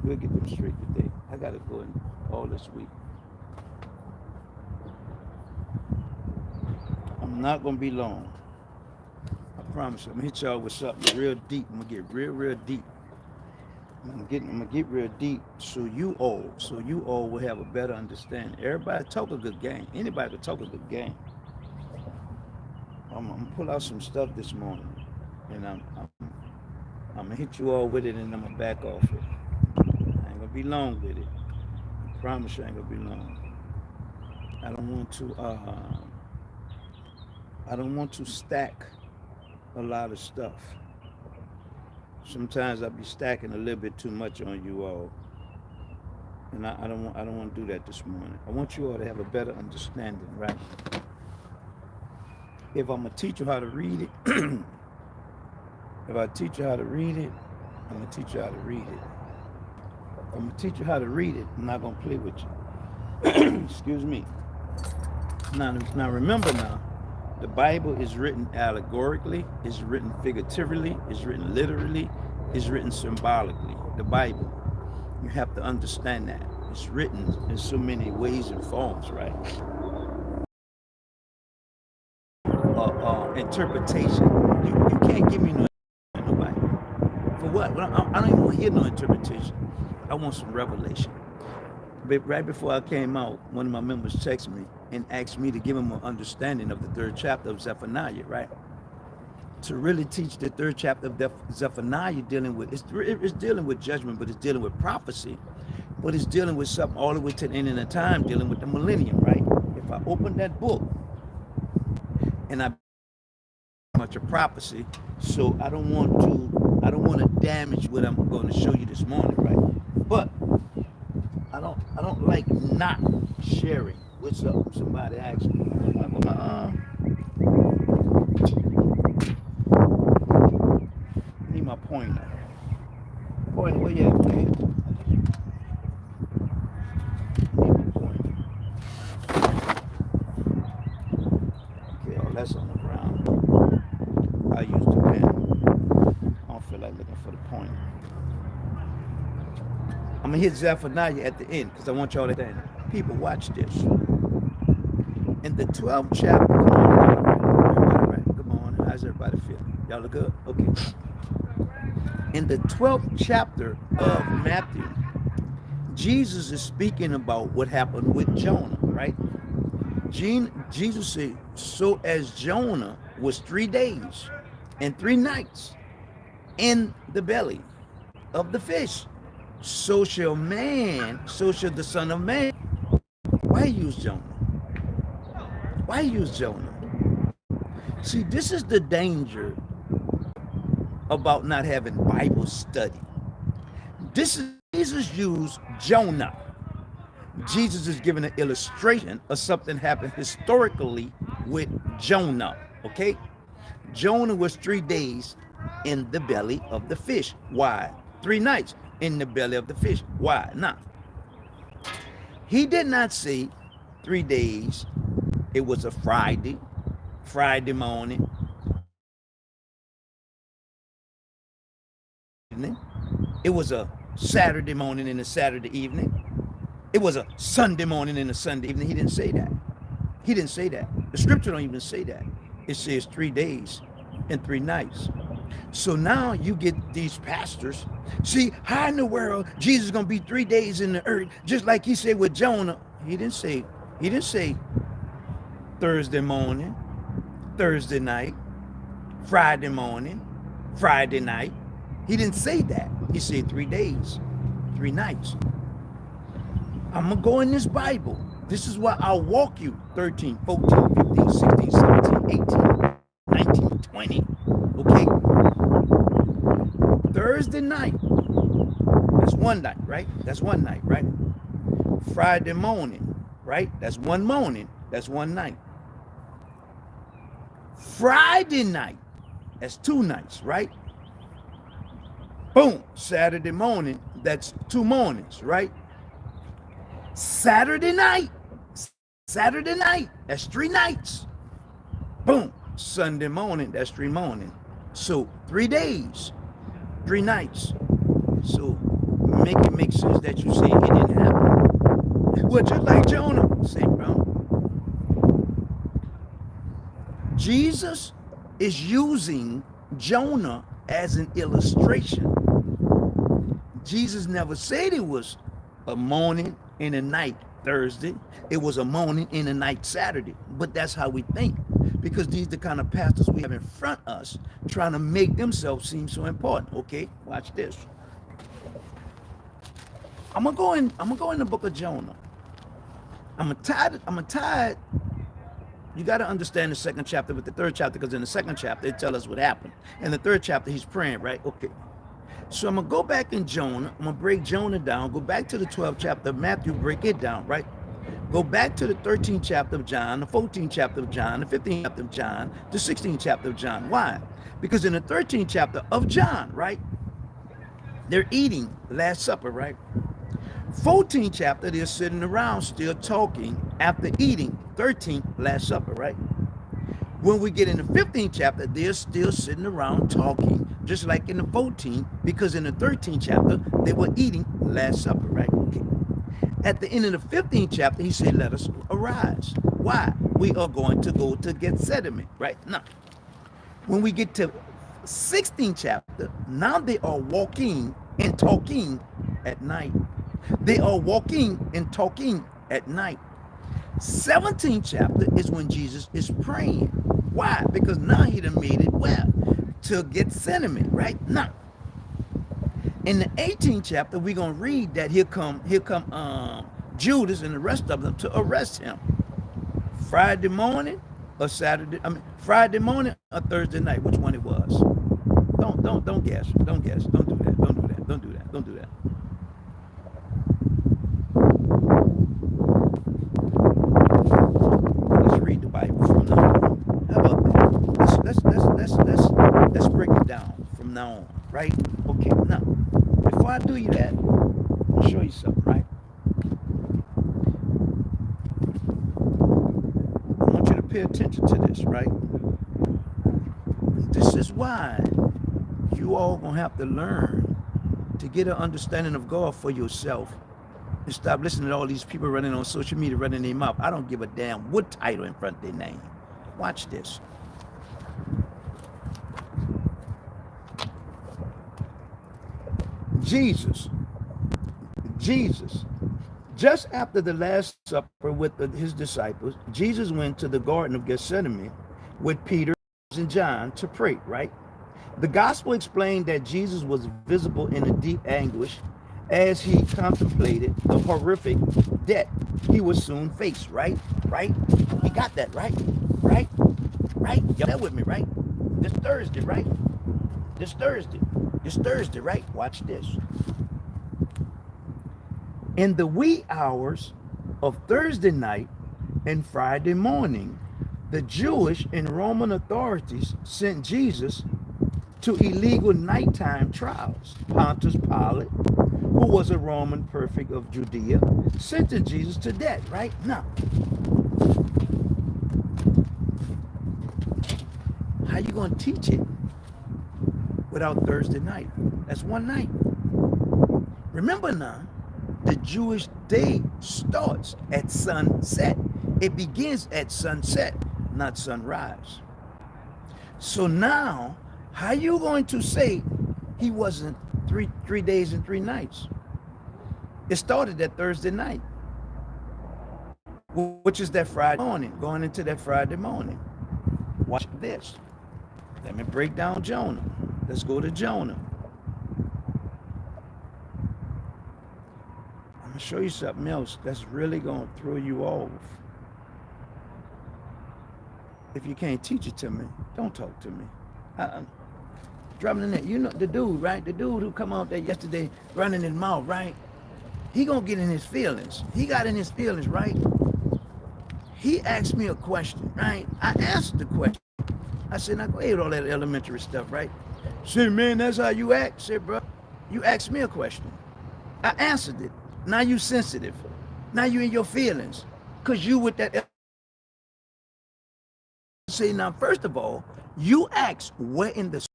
We'll get them straight today. I got to go in all this week. I'm not going to be long. I promise you. I'm going to hit y'all with something real deep. I'm going to get real deep. I'm gonna get real deep so you all will have a better understanding. Everybody talk a good game. Anybody can talk a good game. I'm gonna pull out some stuff this morning, and I'm gonna hit you all with it, and I'm gonna back off it. I ain't gonna be long with it. I promise you, I ain't gonna be long. I don't want to. I don't want to stack a lot of stuff. Sometimes I be stacking a little bit too much on you all, and I don't want to do that this morning. I want you all to have a better understanding, right? If I'm gonna teach you how to read it, if I teach you how to read it, I'm gonna teach you how to read it. If I'm gonna teach you how to read it, I'm not gonna play with you. Excuse me. Now remember now, the Bible is written allegorically, it's written figuratively, it's written literally, it's written symbolically. The Bible, you have to understand that. It's written in so many ways and forms, right? Interpretation. You can't give me no Bible. For what? I don't even want to hear no interpretation. I want some revelation. But right before I came out, one of my members texted me and asked me to give him an understanding of the third chapter of Zephaniah, right? To really teach the third chapter of Zephaniah, dealing with it's dealing with judgment, but it's dealing with prophecy, but it's dealing with something all the way to the end of the time, dealing with the millennium, right? If I open that book and I much of prophecy, so I don't want to damage what I'm going to show you this morning, right? But I don't like not sharing. What's up? Somebody asked me. Need my pointer. Pointer, where you at, man? Need my pointer. Okay, oh, that's on the ground. I use the pen. I don't feel like looking for the pointer. I'm gonna hit Zephaniah at the end because I want y'all to understand. People, watch this. In the 12th chapter, come on, right? Come on, how's everybody feeling? Y'all look good? Okay. In the 12th chapter of Matthew, Jesus is speaking about what happened with Jonah, right? Jesus said, so as Jonah was 3 days and 3 nights in the belly of the fish, so shall the Son of Man. Why use Jonah? Why use Jonah? See, this is the danger about not having Bible study. Jesus used Jonah. Jesus is giving an illustration of something happened historically with Jonah, okay? Jonah was 3 days in the belly of the fish. Why? 3 nights in the belly of the fish. Why not? He did not say 3 days. It was a Friday morning. It was a Saturday morning and a Saturday evening. It was a Sunday morning and a Sunday evening. He didn't say that. He didn't say that. The scripture don't even say that. It says 3 days and 3 nights. So now you get these pastors. See, how in the world Jesus is gonna be 3 days in the earth, just like he said with Jonah. He didn't say Thursday morning, Thursday night, Friday morning, Friday night. He didn't say that. He said 3 days, 3 nights. I'm gonna go in this Bible. This is why I'll walk you 13, 14, 15, 16, 17, 18, 19, 20. Okay? Thursday night. That's one night, right? That's one night, right? Friday morning, right? That's one morning. That's one night. Friday night. That's 2 nights, right? Boom. Saturday morning. That's 2 mornings, right? Saturday night. That's 3 nights. Boom. Sunday morning. That's 3 mornings. So 3 days, 3 nights. So make it make sense that you say it didn't happen. Well, just like Jonah, say, bro. Jesus is using Jonah as an illustration. Jesus never said it was a morning and a night Thursday. It was a morning and a night Saturday. But that's how we think. Because these are the kind of pastors we have in front of us trying to make themselves seem so important. Okay, watch this. I'm gonna go in the book of Jonah. I'm gonna tie it. You got to understand the second chapter with the third chapter, because in the second chapter it tells us what happened. In the third chapter he's praying, right? Okay. So I'm gonna go back in Jonah. I'm gonna break Jonah down. Go back to the 12th chapter of Matthew. Break it down, right? Go back to the 13th chapter of John, the 14th chapter of John, the 15th chapter of John, the 16th chapter of John. Why? Because in the 13th chapter of John, right, they're eating Last Supper, right? 14th chapter, they're sitting around still talking after eating 13th Last Supper, right? When we get in the 15th chapter, they're still sitting around talking, just like in the 14th, because in the 13th chapter, they were eating Last Supper, right? Okay. At the end of the 15th chapter, he said, let us arise. Why? We are going to go to Gethsemane, right? Now, when we get to 16th chapter, now they are walking and talking at night. They are walking and talking at night. 17th chapter is when Jesus is praying. Why? Because now he done made it well to Gethsemane, right? Now, in the 18th chapter, we're gonna read that here come Judas and the rest of them to arrest him. Friday morning or Friday morning or Thursday night, which one it was. Don't guess. Don't guess. Don't do that. Don't do that. Don't do that. Don't do that. Let's read the Bible from now on. How about that? Let's break it down from now on, right? Okay, now, before I do you that, I'll show you something, right? I want you to pay attention to this, right? This is why you all gonna have to learn to get an understanding of God for yourself. And stop listening to all these people running on social media, running their mouth. I don't give a damn what title in front of their name. Watch this. Jesus, just after the Last Supper with his disciples, Jesus went to the Garden of Gethsemane with Peter and John to pray, right? The gospel explained that Jesus was visible in a deep anguish as he contemplated the horrific death he would soon face, right? Right? You got that, right? Right? Right? Y'all that with me, right? This Thursday, right? This Thursday, right? Watch this. In the wee hours of Thursday night and Friday morning, the Jewish and Roman authorities sent Jesus to illegal nighttime trials. Pontius Pilate, who was a Roman prefect of Judea, sentenced Jesus to death, right? Now, how you going to teach it without Thursday night? That's one night. Remember now, the Jewish day starts at sunset. It begins at sunset, not sunrise. So now, how you going to say he wasn't three days and 3 nights? It started that Thursday night, which is that Friday morning, going into that Friday morning. Watch this. Let me break down Jonah. Let's go to Jonah. I'm gonna show you something else that's really gonna throw you off. If you can't teach it to me, don't talk to me. Dropping in there. You know the dude, right? The dude who come out there yesterday running his mouth, right? He gonna get in his feelings. He got in his feelings, right? He asked me a question, right? I answered the question. I said, now go ahead with all that elementary stuff, right? Said, man, that's how you act. Said, bro, you asked me a question. I answered it. Now you sensitive. Now you in your feelings. Cause you with that. Say, now, first of all, you ask where in the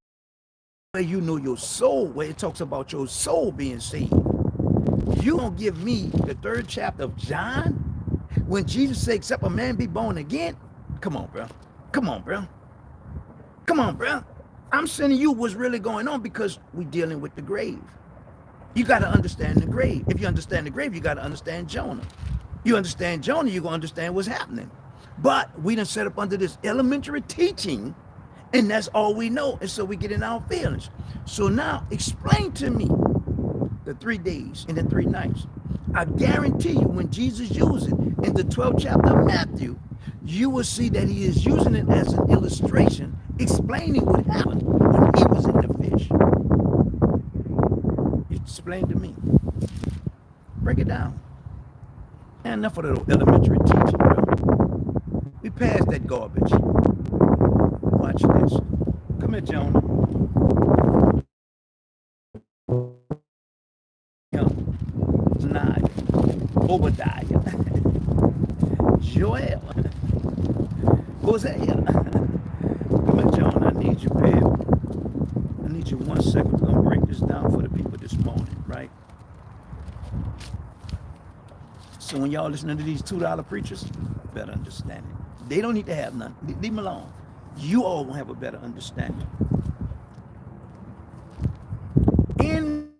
where you know your soul, where it talks about your soul being saved. You don't give me the 3rd chapter of John when Jesus said, except a man be born again? Come on, bro. Come on, bro. Come on, bro. I'm sending you what's really going on because we're dealing with the grave. You got to understand the grave. If you understand the grave, you got to understand Jonah. You understand Jonah, you're going to understand what's happening. But we done set up under this elementary teaching, and that's all we know. And so we get in our feelings. So now explain to me the 3 days and the 3 nights. I guarantee you when Jesus used it in the 12th chapter of Matthew, you will see that he is using it as an illustration, explaining what happened when he was in the fish. Explain to me. Break it down. And enough of the elementary teaching, bro. We passed that garbage. Watch this. Come here, Jonah. Naya, Obadiah, Joel, Hosea. Come here, Jonah. I need you, babe. I need you 1 second. We're going to break this down for the people this morning, right? So when y'all listening to these $2 preachers, better understand it. They don't need to have none. Leave them alone. You all will have a better understanding. In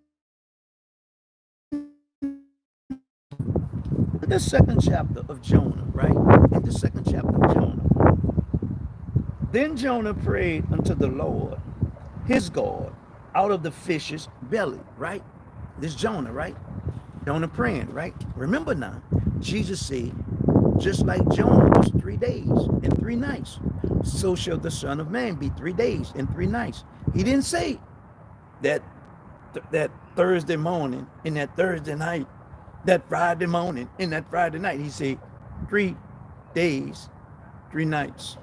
the 2nd chapter of Jonah, right? In the 2nd chapter of Jonah. Then Jonah prayed unto the Lord, his God, out of the fish's belly, right? This Jonah, right? Jonah praying, right? Remember now, Jesus said, just like Jonah was 3 days and 3 nights, so shall the Son of Man be 3 days and 3 nights. He didn't say that Thursday morning and that Thursday night, that Friday morning and that Friday night. He said 3 days, 3 nights.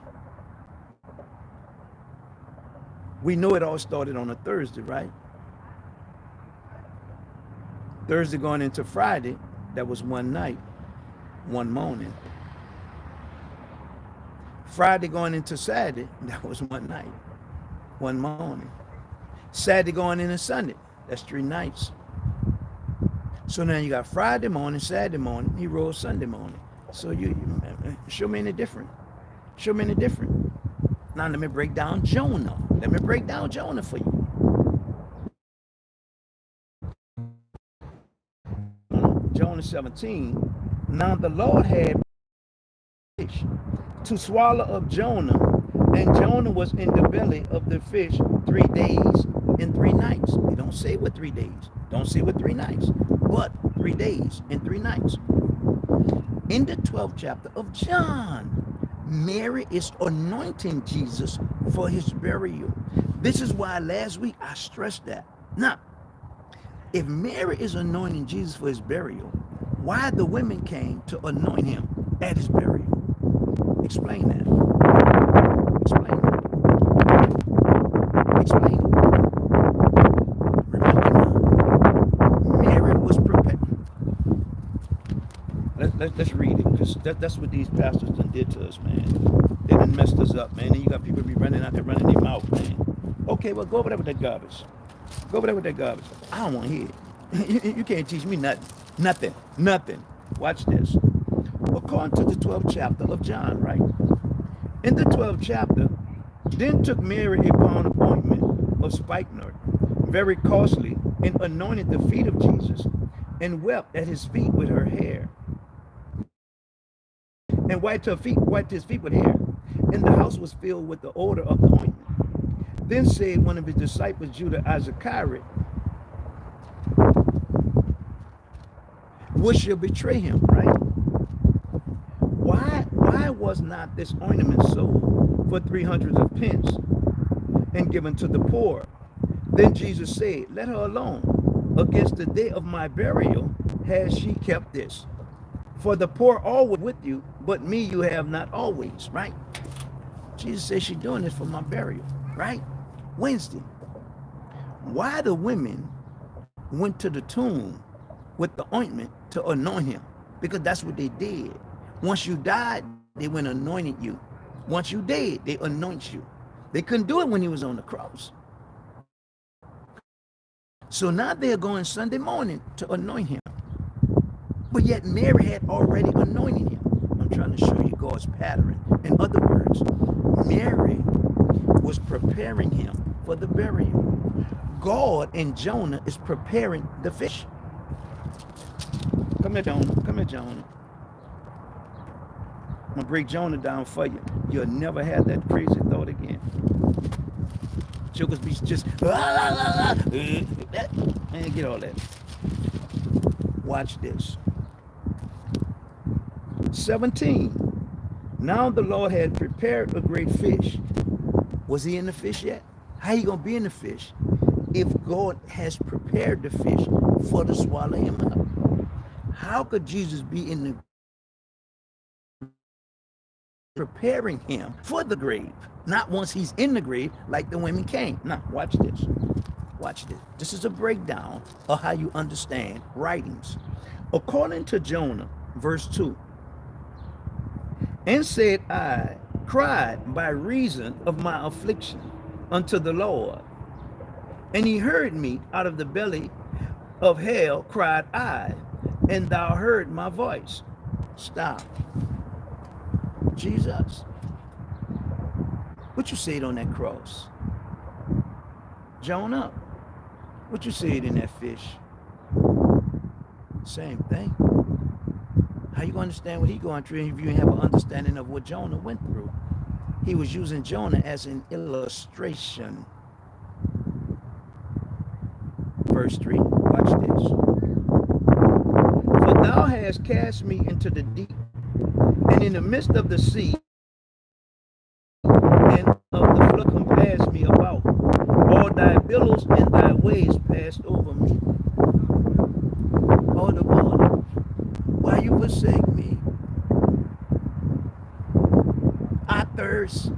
We know it all started on a Thursday, right? Thursday going into Friday, that was 1 night, 1 morning. Friday going into Saturday, that was 1 night, 1 morning. Saturday going into Sunday, that's 3 nights. So now you got Friday morning, Saturday morning, he rose Sunday morning. So you show me any different. Show me any different. Now let me break down Jonah. Let me break down Jonah for you. Jonah 17. Now the Lord had fish to swallow up Jonah, and Jonah was in the belly of the fish 3 days and 3 nights. You don't say what 3 days. Don't say what 3 nights. But 3 days and 3 nights. In the 12th chapter of John, Mary is anointing Jesus for his burial. This is why last week I stressed that. Now, if Mary is anointing Jesus for his burial, why the women came to anoint him at his burial? Explain that. Explain it. Explain it. Remember now, Mary was prepared. Let's read it, because that's what these pastors done did to us, man. They done messed us up, man. And you got people be running out there running their mouth, man. Okay, well, go over there with that garbage. Go over there with that garbage. I don't want to hear it. You can't teach me nothing. Nothing. Nothing. Watch this. According to the 12th chapter of John, right? In the 12th chapter, then took Mary a pound of ointment of spikenard, very costly, and anointed the feet of Jesus, and wept at his feet with her hair, and wiped his feet with hair. And the house was filled with the odor of the ointment. Then said one of his disciples, Judah Iscariot, which shall betray him, right? Why was not this ornament sold for 300 of pence and given to the poor? Then Jesus said, let her alone. Against the day of my burial has she kept this. For the poor always with you, but me you have not always, right? Jesus says she's doing this for my burial, right? Wednesday. Why the women went to the tomb with the ointment to anoint him? Because that's what they did. Once you died, they went anointed you. Once you dead, they anoint you. They couldn't do it when he was on the cross. So now they're going Sunday morning to anoint him. But yet Mary had already anointed him. I'm trying to show you God's pattern. In other words, Mary was preparing him for the burial. God in Jonah is preparing the fish. Come here, Jonah. Come here, Jonah. I'm going to break Jonah down for you. You'll never have that crazy thought again. Jokers be just, man, get all that. Watch this. 17. Now the Lord had prepared a great fish. Was he in the fish yet? How you going to be in the fish if God has prepared the fish for to swallow him up? How could Jesus be in the preparing him for the grave? Not once he's in the grave like the women came. Now, watch this. Watch this. This is a breakdown of how you understand writings. According to Jonah, verse 2, and said, I cried by reason of my affliction unto the Lord. And he heard me out of the belly of hell, cried I, and thou heard my voice. Stop. Jesus, what you said on that cross? Jonah, what you said in that fish? Same thing. How you gonna understand what he going through if you have an understanding of what Jonah went through? He was using Jonah as an illustration. Verse 3, watch this. For thou hast cast me into the deep, and in the midst of the sea, and of the flood compassed me about. All thy billows and thy waves passed over me. Oh, the water, why you forsake me? I thirst.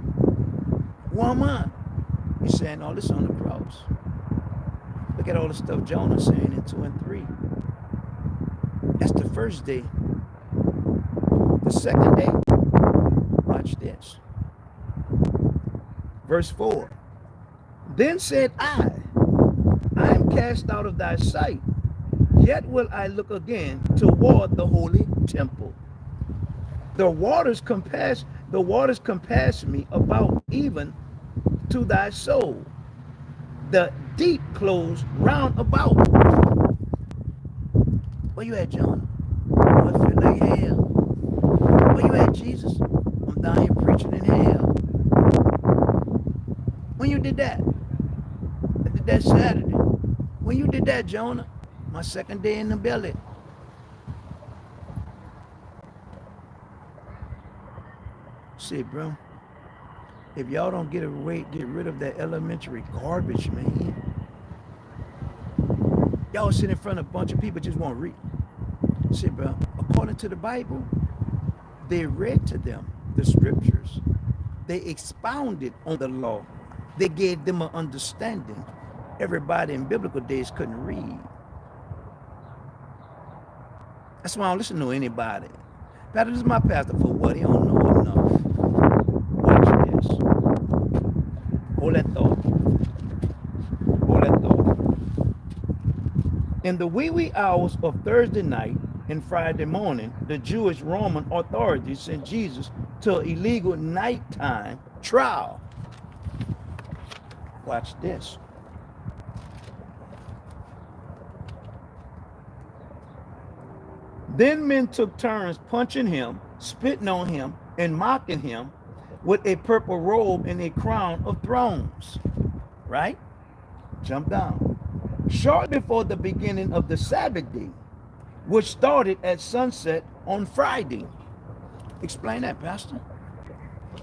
Woman, he's saying all this on the cross. Look at all the stuff Jonah's saying in 2 and 3. That's the first day. The second day, watch this. Verse 4. Then said I am cast out of thy sight, yet will I look again toward the holy temple. The waters compass me about, even to thy soul. The deep closed round about. Where you at, Jonah? Oh, I feel like hell. Where you at, Jesus? I'm down here preaching in hell. When you did that? I did that Saturday. When you did that, Jonah? My second day in the belly. See, bro, if y'all don't get rid of that elementary garbage, man, y'all sit in front of a bunch of people just want to read. See, bro, according to the Bible, they read to them the scriptures. They expounded on the law. They gave them an understanding. Everybody in biblical days couldn't read. That's why I don't listen to anybody. Pastor, this is my pastor for what? He don't know enough. Watch this. Hold that thought. Hold that thought. In the wee hours of Thursday night and Friday morning, the Jewish Roman authorities sent Jesus to an illegal nighttime trial. Watch this. Then men took turns punching him, spitting on him, and mocking him with a purple robe and a crown of thorns. Right? Jump down. Shortly before the beginning of the Sabbath day, which started at sunset on Friday. Explain that, Pastor.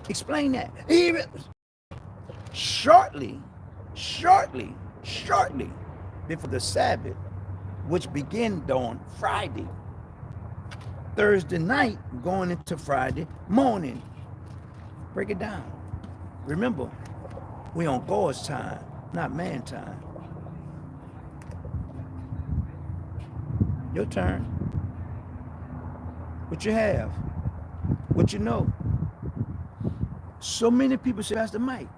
Explain that. Shortly before the Sabbath, which began on Friday. Thursday night going into Friday morning. Break it down. Remember, we on God's time, not man time. Your turn. What you have? What you know? So many people say, Pastor Mike,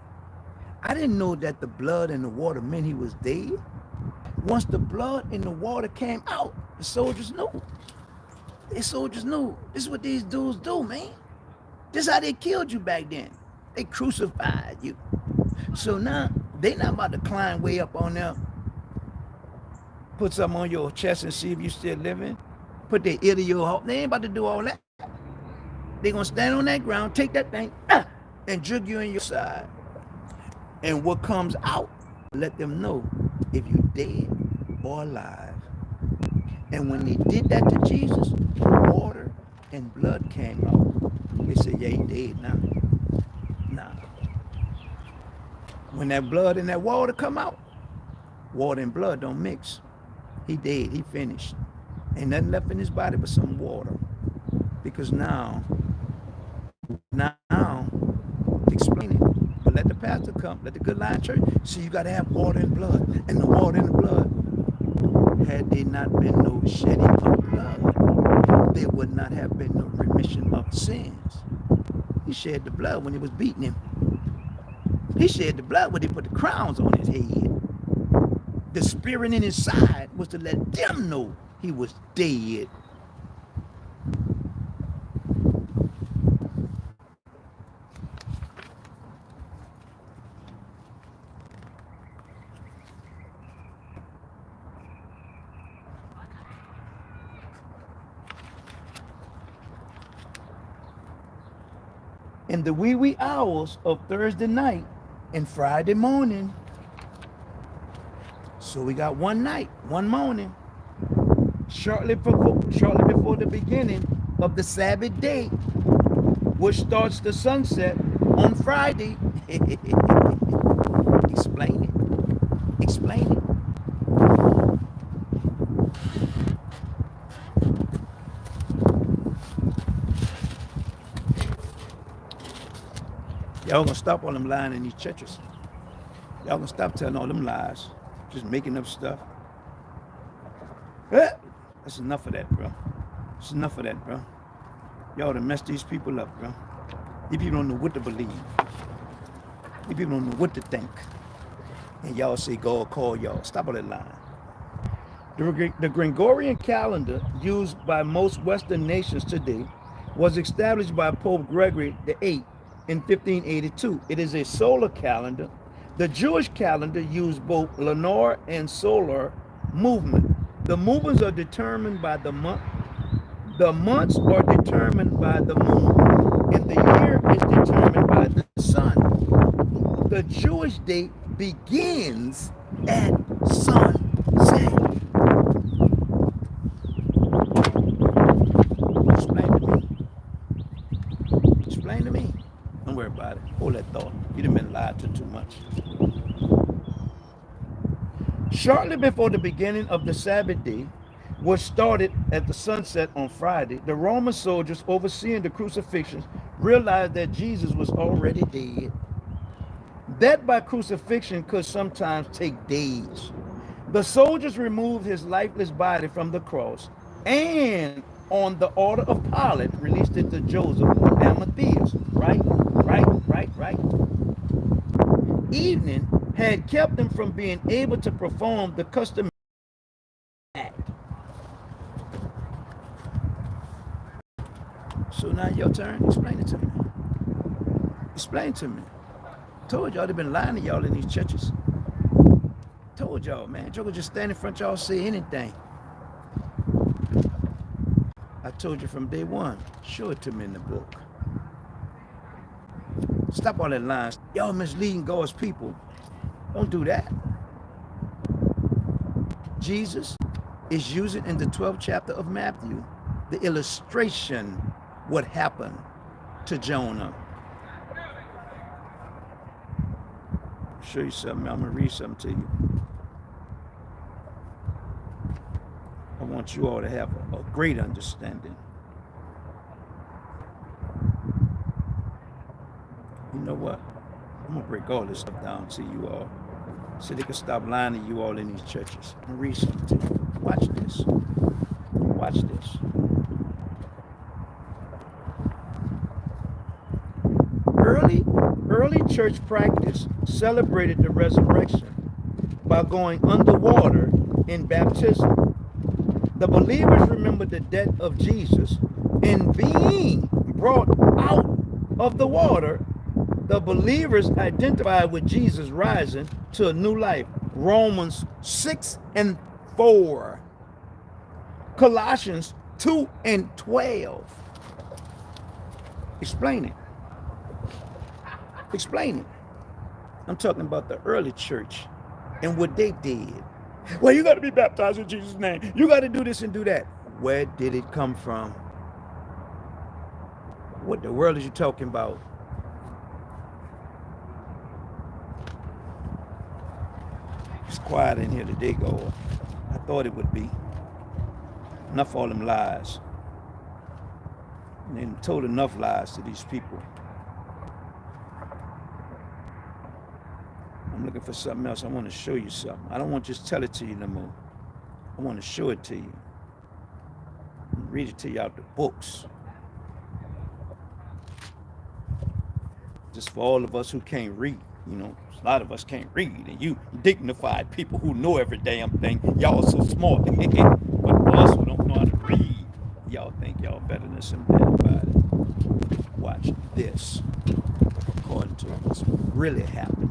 I didn't know that the blood and the water meant he was dead. Once the blood and the water came out, the soldiers knew. The soldiers knew. This is what these dudes do, man. This is how they killed you back then. They crucified you. So now, they not about to climb way up on there, put something on your chest and see if you still living, put their ear to your heart. They ain't about to do all that. They gonna stand on that ground, take that thing, and jug you in your side. And what comes out, let them know if you dead or alive. And when they did that to Jesus, water and blood came out. They said, yeah, he dead now. Nah. When that blood and that water come out, water and blood don't mix. He dead, he finished. Ain't nothing left in his body but some water. Because now, explain it. But let the pastor come, let the good line church. See, you got to have water and blood. And the water and the blood, had there not been no shedding of blood, there would not have been no remission of sins. He shed the blood when he was beating him. He shed the blood when they put the crowns on his head. The spirit in his side was to let them know he was dead. In the wee hours of Thursday night and Friday morning. So we got one night, one morning, shortly before the beginning of the Sabbath day, which starts the sunset on Friday. Explain it. Explain it. Y'all gonna stop all them lying in these churches. Y'all gonna stop telling all them lies, just making up stuff. That's enough of that, bro. That's enough of that, bro. Y'all done mess these people up, bro. These people don't know what to believe. These people don't know what to think. And y'all say God call y'all. Stop all that lying. The Gregorian calendar used by most Western nations today was established by Pope Gregory VIII in 1582. It is a solar calendar. The Jewish calendar used both lunar and solar movement. The movements are determined by the month. The months are determined by the moon, and the year is determined by the sun. The Jewish date begins at sunset. Explain to me. Don't worry about it. Hold that thought. You done been lied to too much. Shortly before the beginning of the Sabbath day, which started at the sunset on Friday, the Roman soldiers overseeing the crucifixion realized that Jesus was already dead. Death by crucifixion could sometimes take days. The soldiers removed his lifeless body from the cross and, on the order of Pilate, released it to Joseph and Matthias. Right. Evening had kept them from being able to perform the customary act. So now your turn. Explain it to me. Explain to me. Told y'all they've been lying to y'all in these churches. Told y'all, man. Joker just stand in front of y'all, say anything. I told you from day one. Show it to me in the book. Stop all that lying. Y'all misleading God's people. Don't do that. Jesus is using in the 12th chapter of Matthew the illustration what happened to Jonah. I'll show you something. I'm going to read something to you. I want you all to have a great understanding. You know what? I'm going to break all this stuff down to you all so they can stop lying to you all in these churches. I'm going to read something to you. Watch this. Watch this. Early church practice celebrated the resurrection by going underwater in baptism. The believers remember the death of Jesus, and being brought out of the water, the believers identify with Jesus rising to a new life. Romans 6 and 4. Colossians 2 and 12. Explain it. Explain it. I'm talking about the early church and what they did. Well, you got to be baptized in Jesus' name. You got to do this and do that. Where did it come from? What the world is you talking about? It's quiet in here today, God. I thought it would be. Enough of all them lies. And they told enough lies to these people. I'm looking for something else. I want to show you something. I don't want to just tell it to you no more. I want to show it to you. Read it to you out the books. Just for all of us who can't read. You know, a lot of us can't read. And you dignified people who know every damn thing. Y'all so smart. But for us who don't know how to read, y'all think y'all better than some damn body. Watch this. According to what's really happening.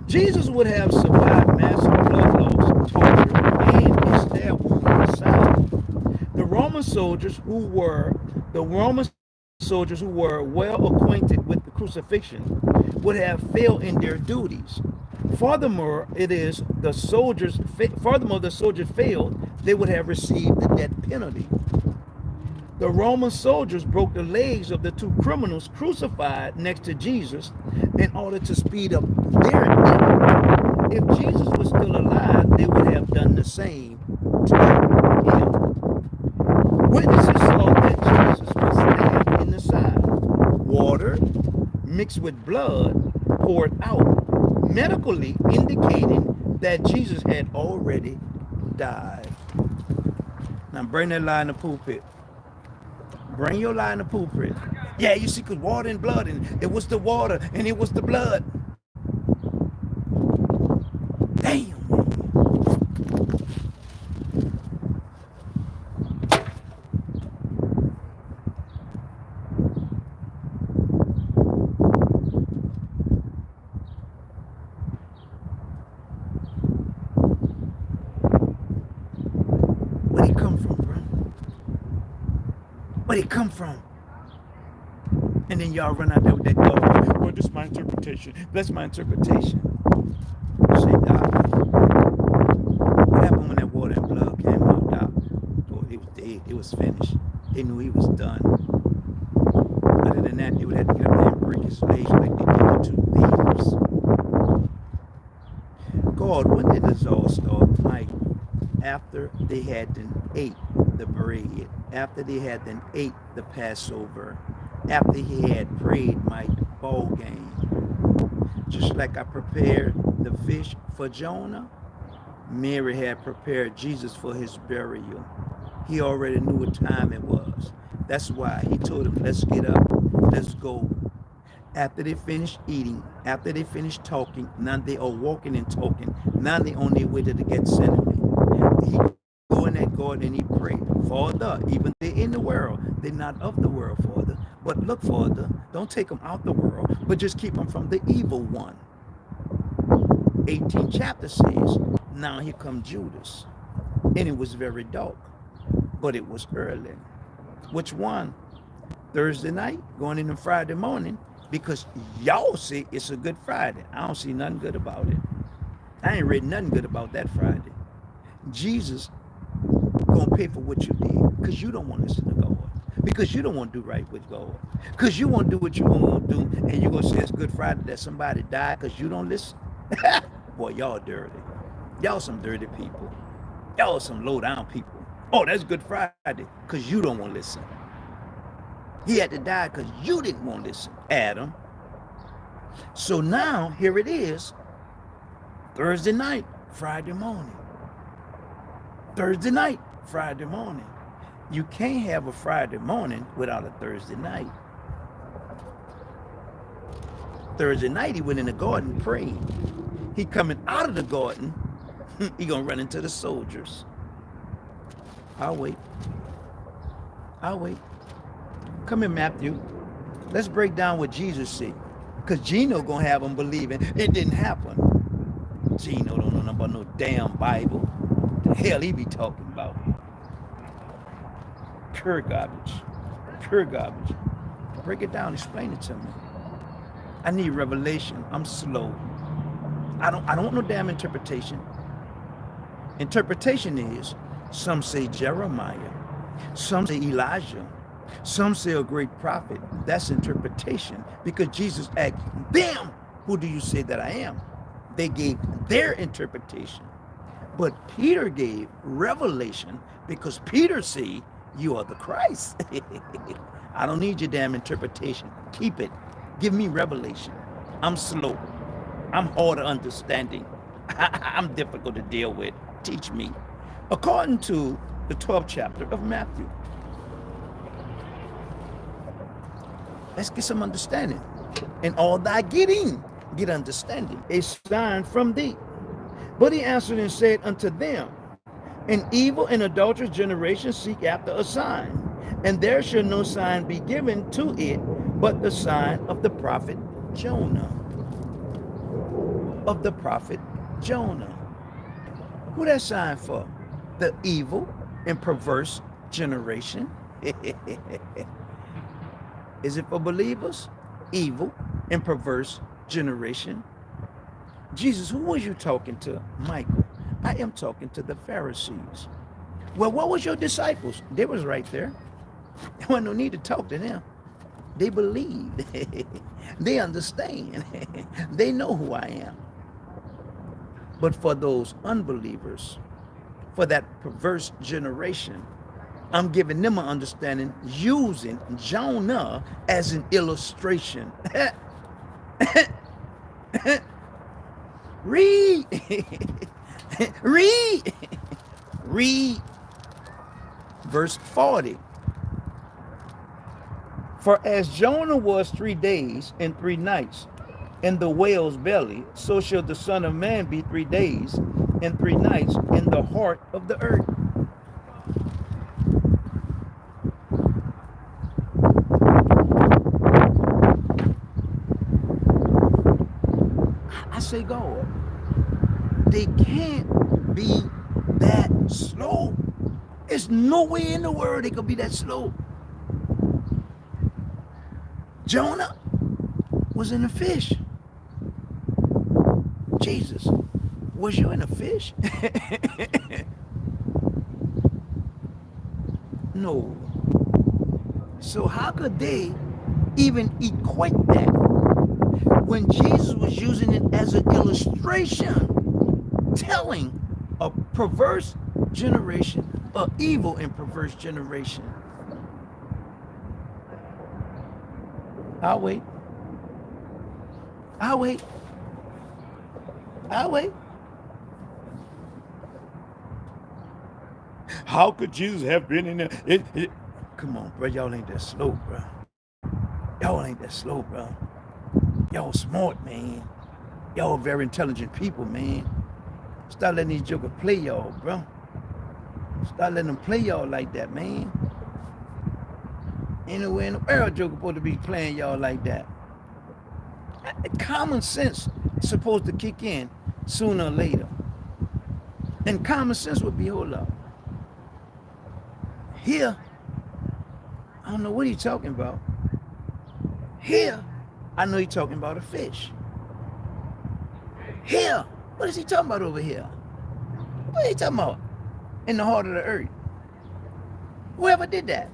Jesus would have survived massive blood loss, torture, and a stab wound in the side. The Roman soldiers who were well acquainted with the crucifixion would have failed in their duties. Furthermore, the soldiers failed, they would have received the death penalty. The Roman soldiers broke the legs of the two criminals crucified next to Jesus in order to speed up their death. If Jesus was still alive, they would have done the same to him. Witnesses saw that Jesus was stabbed in the side. Water mixed with blood poured out, medically indicating that Jesus had already died. Now bring that lie in the pulpit. Bring your lie in the pulpit. Yeah, you see, because water and blood, and it was the water, and it was the blood. Damn. Where'd he come from, bro? Where'd he come from? And then y'all run out there with that dog. Well, this is my interpretation. That's my interpretation. Say, Doc, what happened when that water and blood came out, Doc? Oh, it was dead. It was finished. They knew he was done. Other than that, they would have to get up there and break his legs like they did the two thieves. God, when did this all start, Mike? After they had then ate the bread, after they had then ate the Passover, after he had prayed my ball game. Just like I prepared the fish for Jonah, Mary had prepared Jesus for his burial. He already knew what time it was. That's why he told him, let's get up, let's go. After they finished eating, after they finished talking, now they are walking and talking. Now they on their way to the Gethsemane. He go in that garden and he prayed, Father, even they're in the world, they're not of the world, Father. But look, Father, don't take them out the world, but just keep them from the evil one. 18th chapter says, now here comes Judas. And it was very dark, but it was early. Which one? Thursday night, going into Friday morning, because y'all say it's a good Friday. I don't see nothing good about it. I ain't read nothing good about that Friday. Jesus gonna pay for what you did, because you don't want to listen to God. Because you don't want to do right with God. Because you want to do what you want to do, and you're going to say it's Good Friday that somebody died because you don't listen. Boy, y'all dirty. Y'all some dirty people. Y'all some low-down people. Oh, that's Good Friday because you don't want to listen. He had to die because you didn't want to listen, Adam. So now, here it is, Thursday night, Friday morning. Thursday night, Friday morning. You can't have a Friday morning without a Thursday night. Thursday night, he went in the garden praying. He coming out of the garden, He gonna run into the soldiers. I'll wait. I'll wait. Come here, Matthew. Let's break down what Jesus said. Because Gino gonna have them believing it didn't happen. Gino don't know nothing about no damn Bible. The hell he be talking about? Pure garbage. Pure garbage. Break it down, explain it to me. I need revelation. I'm slow. I don't want no damn interpretation. Interpretation is, some say Jeremiah, some say Elijah, some say a great prophet. That's interpretation, because Jesus asked them, who do you say that I am? They gave their interpretation. But Peter gave revelation, because Peter said, you are the Christ. I don't need your damn interpretation. Keep it. Give me revelation. I'm slow. I'm hard of understanding. I'm difficult to deal with. Teach me. According to the 12th chapter of Matthew. Let's get some understanding. And all thy getting, get understanding. A sign from thee. But he answered and said unto them, an evil and adulterous generation seek after a sign, and there shall no sign be given to it but the sign of the prophet Jonah. Of the prophet Jonah. Who that sign for? The evil and perverse generation. Is it for believers? Evil and perverse generation. Jesus, who was you talking to? Michael. I am talking to the Pharisees. Well, what was your disciples? They was right there. There wasn't no need to talk to them. They believe. They understand. They know who I am. But for those unbelievers, for that perverse generation, I'm giving them an understanding using Jonah as an illustration. Read. Read verse 40. For as Jonah was 3 days and 3 nights in the whale's belly, so shall the Son of Man be 3 days and 3 nights in the heart of the earth. I say, God, they can't be that slow. There's no way in the world they could be that slow. Jonah was in a fish. Jesus, was you in a fish? No. So how could they even equate that when Jesus was using it as an illustration, telling a perverse generation, an evil and perverse generation? I'll wait. I'll wait. I'll wait. How could Jesus have been in there? Come on, bro. Y'all ain't that slow, bro. Y'all ain't that slow, bro. Y'all smart, man. Y'all very intelligent people, man. Stop letting these jokers play y'all, bro. Stop letting them play y'all like that, man. Ain't nowhere in the world joker supposed to be playing y'all like that. Common sense is supposed to kick in sooner or later. And common sense would be, hold up. Here, I don't know what he's talking about. Here, I know he's talking about a fish. Here, what is he talking about over here? What are he talking about? In the heart of the earth. Whoever did that?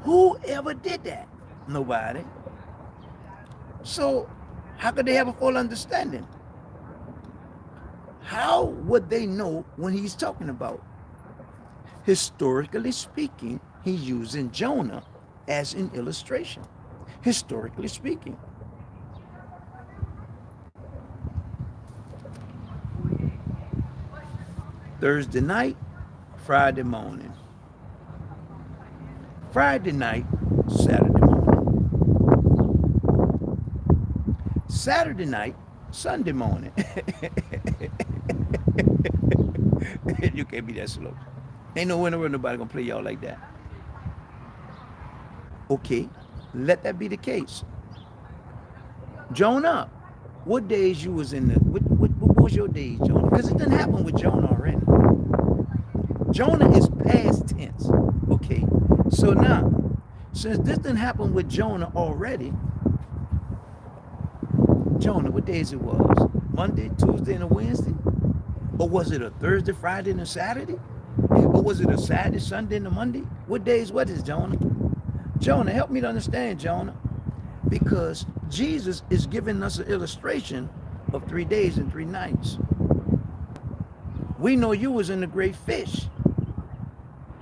Whoever did that? Nobody. So, how could they have a full understanding? How would they know when he's talking about? Historically speaking, he's using Jonah as an illustration. Historically speaking. Thursday night, Friday morning. Friday night, Saturday morning. Saturday night, Sunday morning. You can't be that slow. Ain't no winner nobody gonna play y'all like that. Okay, let that be the case. Jonah, what days you was in the what was your days, Jonah? Because it didn't happen with Jonah already. Jonah is past tense. Okay. So now, since this didn't happen with Jonah already, Jonah, what days it was? Monday, Tuesday, and a Wednesday? Or was it a Thursday, Friday, and a Saturday? Or was it a Saturday, Sunday, and a Monday? What days what is Jonah? Jonah, help me to understand, Jonah. Because Jesus is giving us an illustration of 3 days and 3 nights. We know you was in the great fish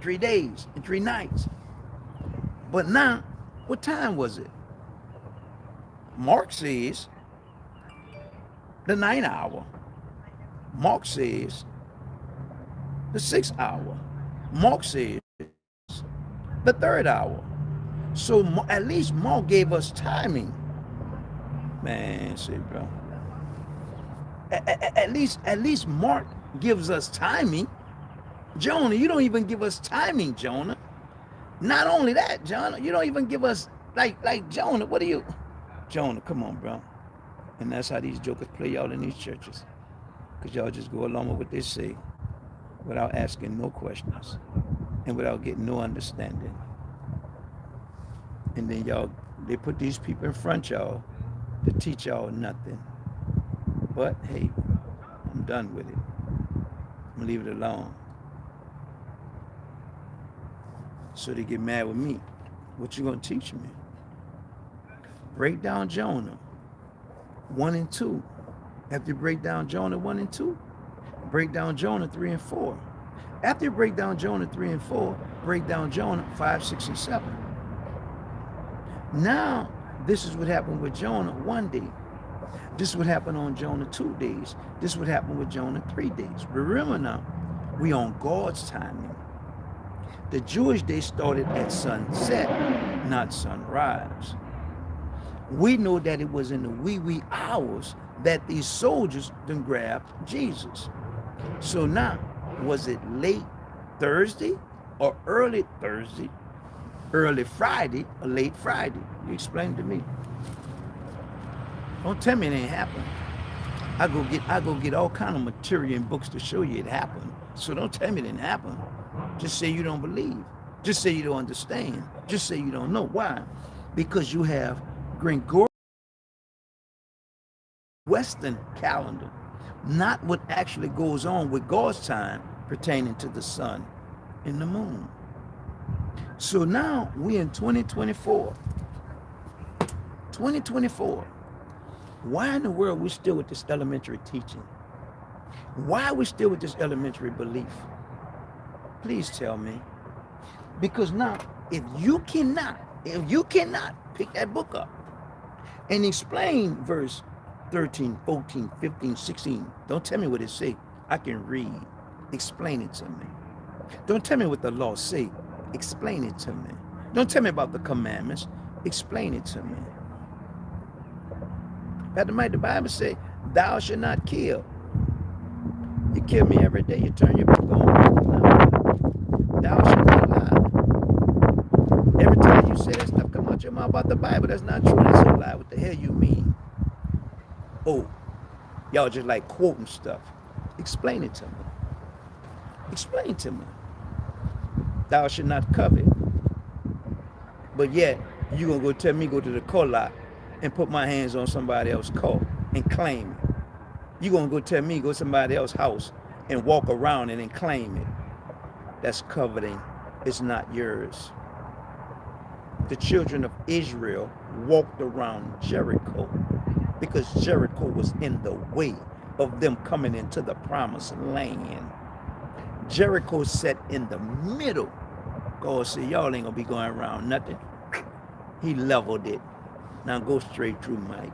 3 days and 3 nights. But now, what time was it? Mark says the 9th hour. Mark says the 6th hour. Mark says the 3rd hour. So at least Mark gave us timing. Man, see, bro. At least Mark gives us timing. Jonah, you don't even give us timing, Jonah. Not only that, Jonah, you don't even give us like Jonah. What are you? Jonah, come on, bro. And that's how these jokers play y'all in these churches. Because y'all just go along with what they say without asking no questions and without getting no understanding. And then they put these people in front y'all to teach y'all nothing. But hey, I'm done with it. I'm gonna leave it alone. So they get mad with me. What you gonna teach me? Break down Jonah 1 and 2. After you break down Jonah 1 and 2, break down Jonah 3 and 4. After you break down Jonah 3 and 4, break down Jonah 5, 6, and 7. Now, this is what happened with Jonah 1 day. This is what happened on Jonah 2 days. This is what happened with Jonah 3 days. Remember now, we on God's timing. The Jewish day started at sunset, not sunrise. We know that it was in the wee hours that these soldiers then grabbed Jesus. So now, was it late Thursday or early Thursday, early Friday or late Friday? You explain to me. Don't tell me it ain't happened. I go get all kind of material and books to show you it happened. So don't tell me it didn't happen. Just say you don't believe. Just say you don't understand. Just say you don't know. Why? Because you have Gregorian Western calendar, not what actually goes on with God's time pertaining to the sun and the moon. So now we in 2024. 2024. Why in the world are we still with this elementary teaching? Why are we still with this elementary belief? Please tell me. Because now, if you cannot pick that book up and explain verse 13, 14, 15, 16, don't tell me what it say. I can read. Explain it to me. Don't tell me what the law say. Explain it to me. Don't tell me about the commandments. Explain it to me. Pastor Mike, the Bible say, thou shalt not kill. You kill me every day. You turn your back on me. Thou shalt not lie. Every time you say that stuff come out your mouth about the Bible, that's not true. That's a lie. What the hell you mean? Oh, y'all just like quoting stuff. Explain it to me. Explain to me. Thou shalt not covet. But yet, you gonna go tell me go to the car lot and put my hands on somebody else's car and claim it. You gonna go tell me go to somebody else's house and walk around it and claim it. That's coveting. It's not yours. The children of Israel walked around Jericho because Jericho was in the way of them coming into the promised land. Jericho sat in the middle. God said, y'all ain't gonna be going around nothing. He leveled it. Now go straight through, Mike.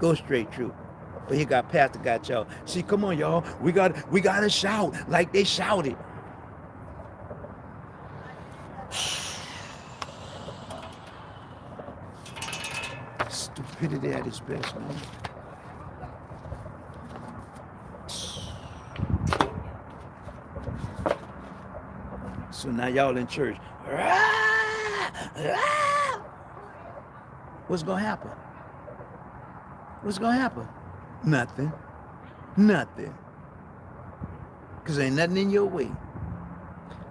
Go straight through. But he got pastor got y'all. See, come on, y'all. We gotta shout like they shouted. Stupidity at its best, man. So now y'all in church. What's going to happen? What's going to happen? Nothing. Nothing. Because ain't nothing in your way.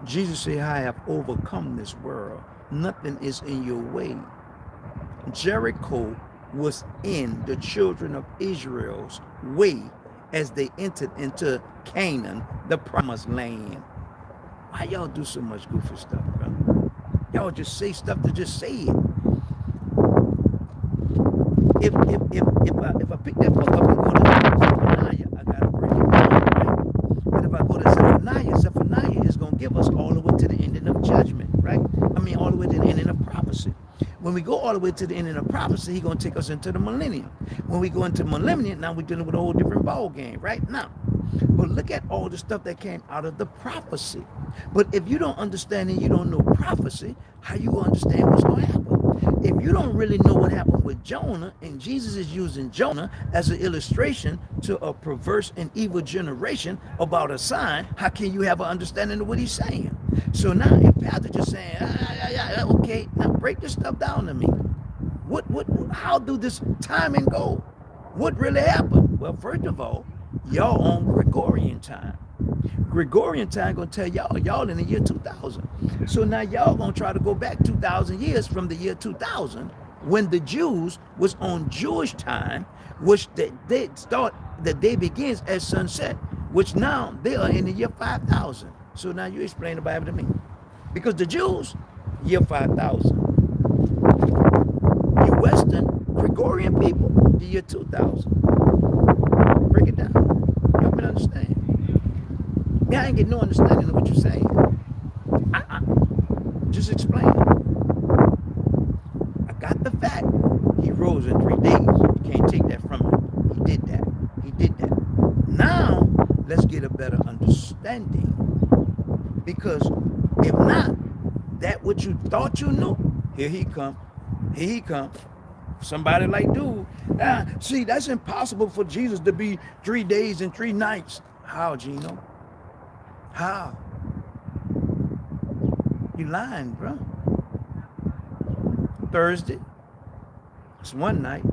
Jesus said, I have overcome this world. Nothing is in your way. Jericho was in the children of Israel's way as they entered into Canaan, the promised land. Why y'all do so much goofy stuff, bro? Y'all just say stuff to just say it. If I pick that book up and go to Zephaniah, I gotta break it down, right? But if I go to Zephaniah is gonna give us all the way to the ending of judgment, right? I mean, all the way to the ending of prophecy. When we go all the way to the ending of prophecy, he's gonna take us into the millennium. When we go into millennium, now we're dealing with a whole different ball game, right? Now, but look at all the stuff that came out of the prophecy. But if you don't understand and you don't know prophecy, how you understand what's going to happen? If you don't really know what happened with Jonah, and Jesus is using Jonah as an illustration to a perverse and evil generation about a sign, how can you have an understanding of what he's saying? So now, if Pastor just saying, okay, now break this stuff down to me. How do this timing go? What really happened? Well, first of all, y'all on Gregorian time. Gregorian time gonna tell y'all in the year 2000. So now y'all gonna try to go back 2,000 years from the year 2000 when the Jews was on Jewish time, which they start, the day begins at sunset, which now they are in the year 5000. So now you explain the Bible to me. Because the Jews, year 5000. You Western Gregorian people, the year 2000. Break it down. Help me understand. I ain't get no understanding of what you're saying. Just explain it. I got the fact. He rose in 3 days. You can't take that from him. He did that. He did that. Now, let's get a better understanding. Because if not, that what you thought you knew, here he come. Here he come. Somebody like, dude, see, that's impossible for Jesus to be 3 days and 3 nights. How, Gino? How? You lying, bro. Thursday, it's 1 night.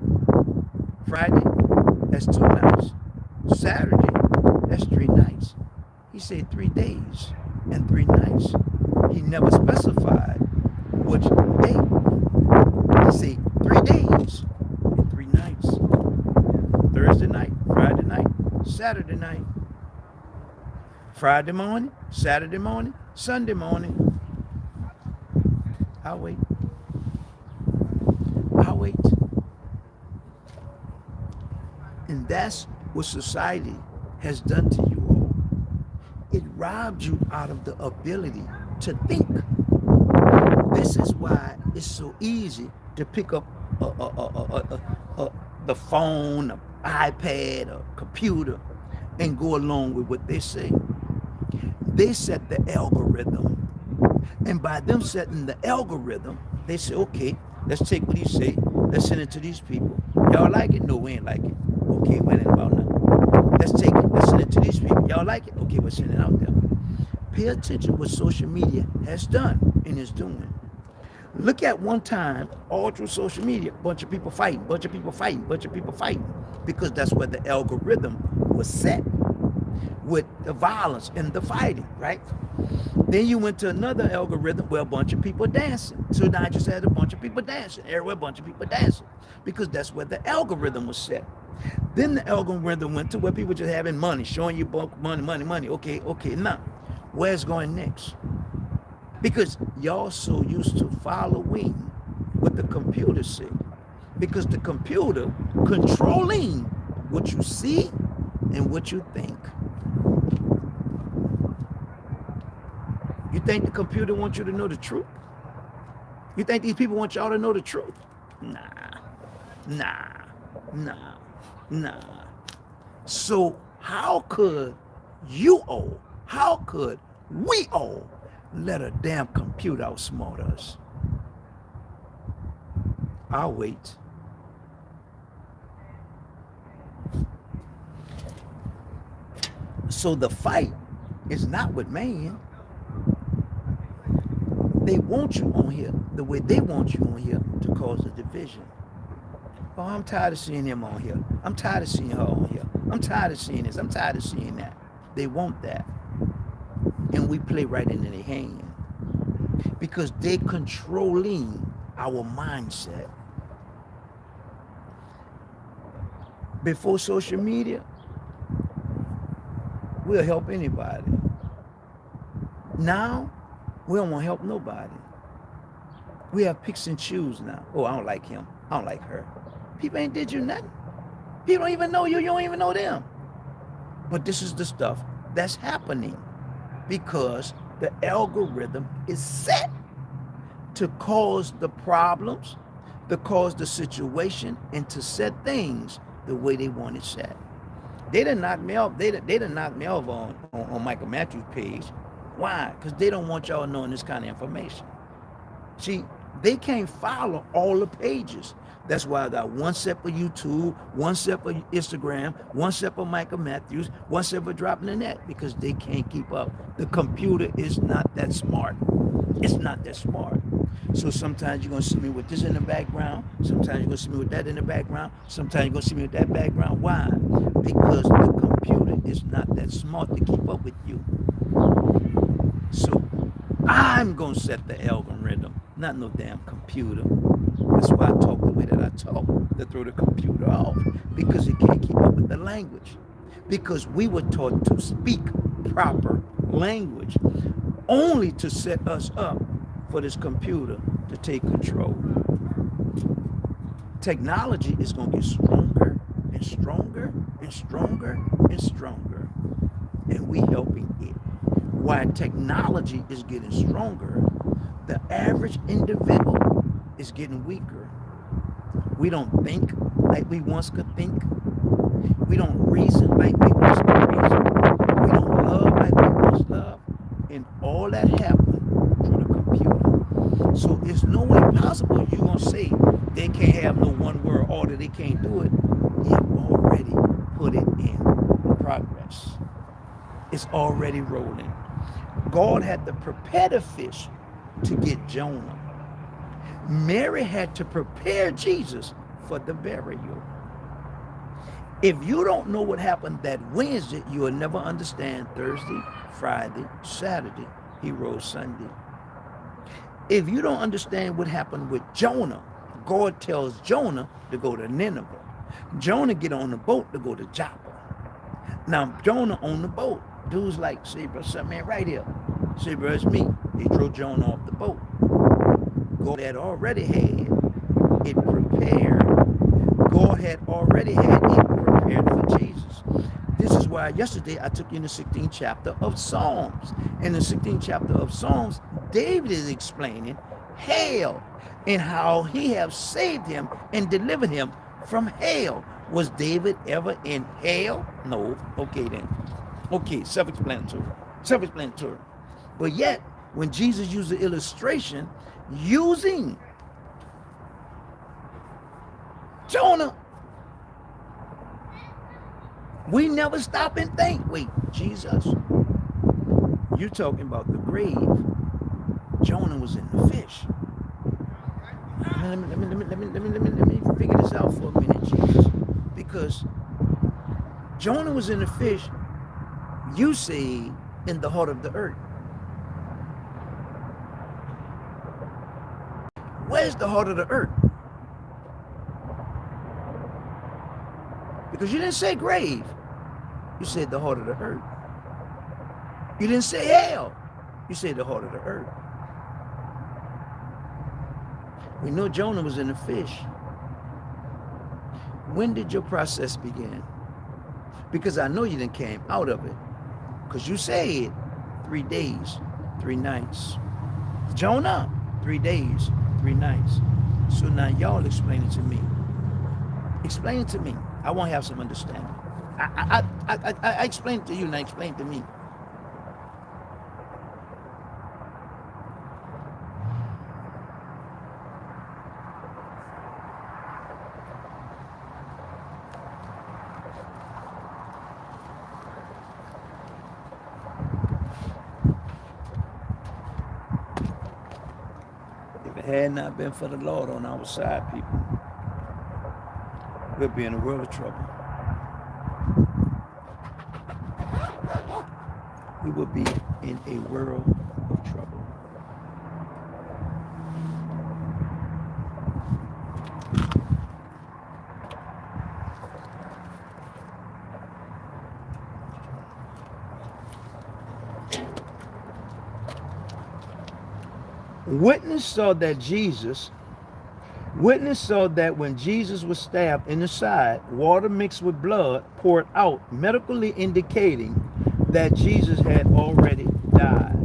Friday, that's 2 nights. Saturday, that's 3 nights. He said 3 days and 3 nights. He never specified which day. He said 3 days and 3 nights. Thursday night, Friday night, Saturday night. Friday morning, Saturday morning, Sunday morning. I'll wait. I'll wait. And that's what society has done to you all. It robbed you out of the ability to think. This is why it's so easy to pick up the phone, an iPad, a computer, and go along with what they say. They set the algorithm. And by them setting the algorithm, they say, okay, let's take what he say, let's send it to these people. Y'all like it? No, we ain't like it. Okay, we ain't about nothing. Let's take it, let's send it to these people. Y'all like it? Okay, we're sending it out there. Pay attention what social media has done and is doing. Look at one time, all through social media, bunch of people fighting, bunch of people fighting, bunch of people fighting, because that's where the algorithm was set, with the violence and the fighting, right? Then you went to another algorithm where a bunch of people dancing. So now I just had a bunch of people dancing, everywhere a bunch of people dancing, because that's where the algorithm was set. Then the algorithm went to where people just having money, showing you money. Okay, now, where's going next? Because y'all so used to following what the computer said. Because the computer controlling what you see and what you think. You think the computer wants you to know the truth? You think these people want y'all to know the truth? Nah. So how could how could we all let a damn computer outsmart us? I'll wait. So the fight is not with man. They want you on here the way they want you on here to cause a division. Oh, I'm tired of seeing him on here. I'm tired of seeing her on here. I'm tired of seeing this. I'm tired of seeing that. They want that. And we play right into their hand. Because they controlling our mindset. Before social media, we'll help anybody. Now, we don't want to help nobody. We have picks and choose now. Oh, I don't like him. I don't like her. People ain't did you nothing. People don't even know you. You don't even know them. But this is the stuff that's happening because the algorithm is set to cause the problems, to cause the situation, and to set things the way they want it set. They done knocked me off. They done knocked me off on Michael Matthews' page. Why? Because they don't want y'all knowing this kind of information. See, they can't follow all the pages. That's why I got one set for YouTube, one set for Instagram, one set for Michael Matthews, one set for Dropping the Net, because they can't keep up. The computer is not that smart. It's not that smart. So sometimes you're going to see me with this in the background. Sometimes you're going to see me with that in the background. Sometimes you're going to see me with that background. Why? Because the computer is not that smart to keep up with you. So I'm going to set the algorithm, not no damn computer. That's why I talk the way that I talk, to throw the computer off, because it can't keep up with the language. Because we were taught to speak proper language only to set us up for this computer to take control. Technology is going to get stronger and stronger and stronger and stronger. And we helping it. While technology is getting stronger, the average individual is getting weaker. We don't think like we once could think. We don't reason like we once could reason. We don't love like we once loved. And all that happened through the computer. So it's no way possible you're going to say they can't have no one word order, they can't do it. You've already put it in progress. It's already rolling. God had to prepare the fish to get Jonah. Mary had to prepare Jesus for the burial. If you don't know what happened that Wednesday, you will never understand Thursday, Friday, Saturday. He rose Sunday. If you don't understand what happened with Jonah, God tells Jonah to go to Nineveh. Jonah get on the boat to go to Joppa. Now, Jonah on the boat. Dude's like, say, bro, something ain't right here. Say, bro, it's me. They throw Jonah off the boat. God had already had it prepared. God had already had it prepared for Jesus. This is why yesterday I took you in the 16th chapter of Psalms. In the 16th chapter of Psalms, David is explaining hell and how he have saved him and delivered him from hell. Was David ever in hell? No. Okay then. Okay, self-explanatory. Self-explanatory. But yet, when Jesus used the illustration using Jonah, we never stop and think, wait, Jesus, you're talking about the grave. Jonah was in the fish. Let me figure this out for a minute, Jesus. Because Jonah was in the fish, you say in the heart of the earth. Where's the heart of the earth? Because you didn't say grave. You said the heart of the earth. You didn't say hell. You said the heart of the earth. We know Jonah was in the fish. When did your process begin? Because I know you didn't came out of it. Because you said 3 days, 3 nights. Jonah, 3 days, 3 nights. So now y'all explain it to me. Explain it to me. I want to have some understanding. I explain it to you, now explain it to me. Had not been for the Lord on our side, people, we'll be in a world of trouble. We will be in a world of trouble. Witness saw that when Jesus was stabbed in the side, water mixed with blood poured out, medically indicating that Jesus had already died.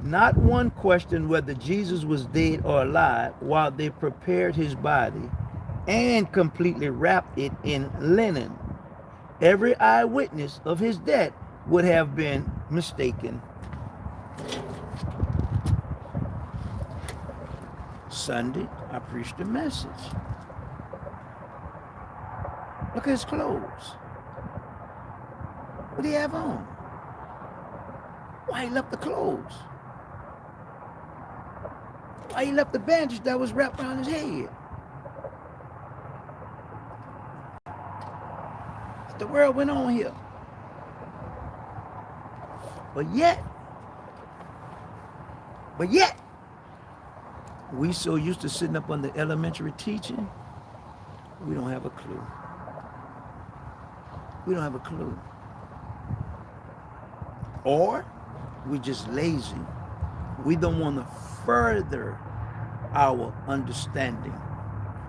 Not one questioned whether Jesus was dead or alive while they prepared his body and completely wrapped it in linen. Every eyewitness of his death would have been mistaken. Sunday, I preached a message. Look at his clothes. What do he have on? Why he left the clothes? Why he left the bandage that was wrapped around his head? What the world went on here? But yet, we so used to sitting up on the elementary teaching, we don't have a clue. We don't have a clue. Or we just lazy. We don't want to further our understanding,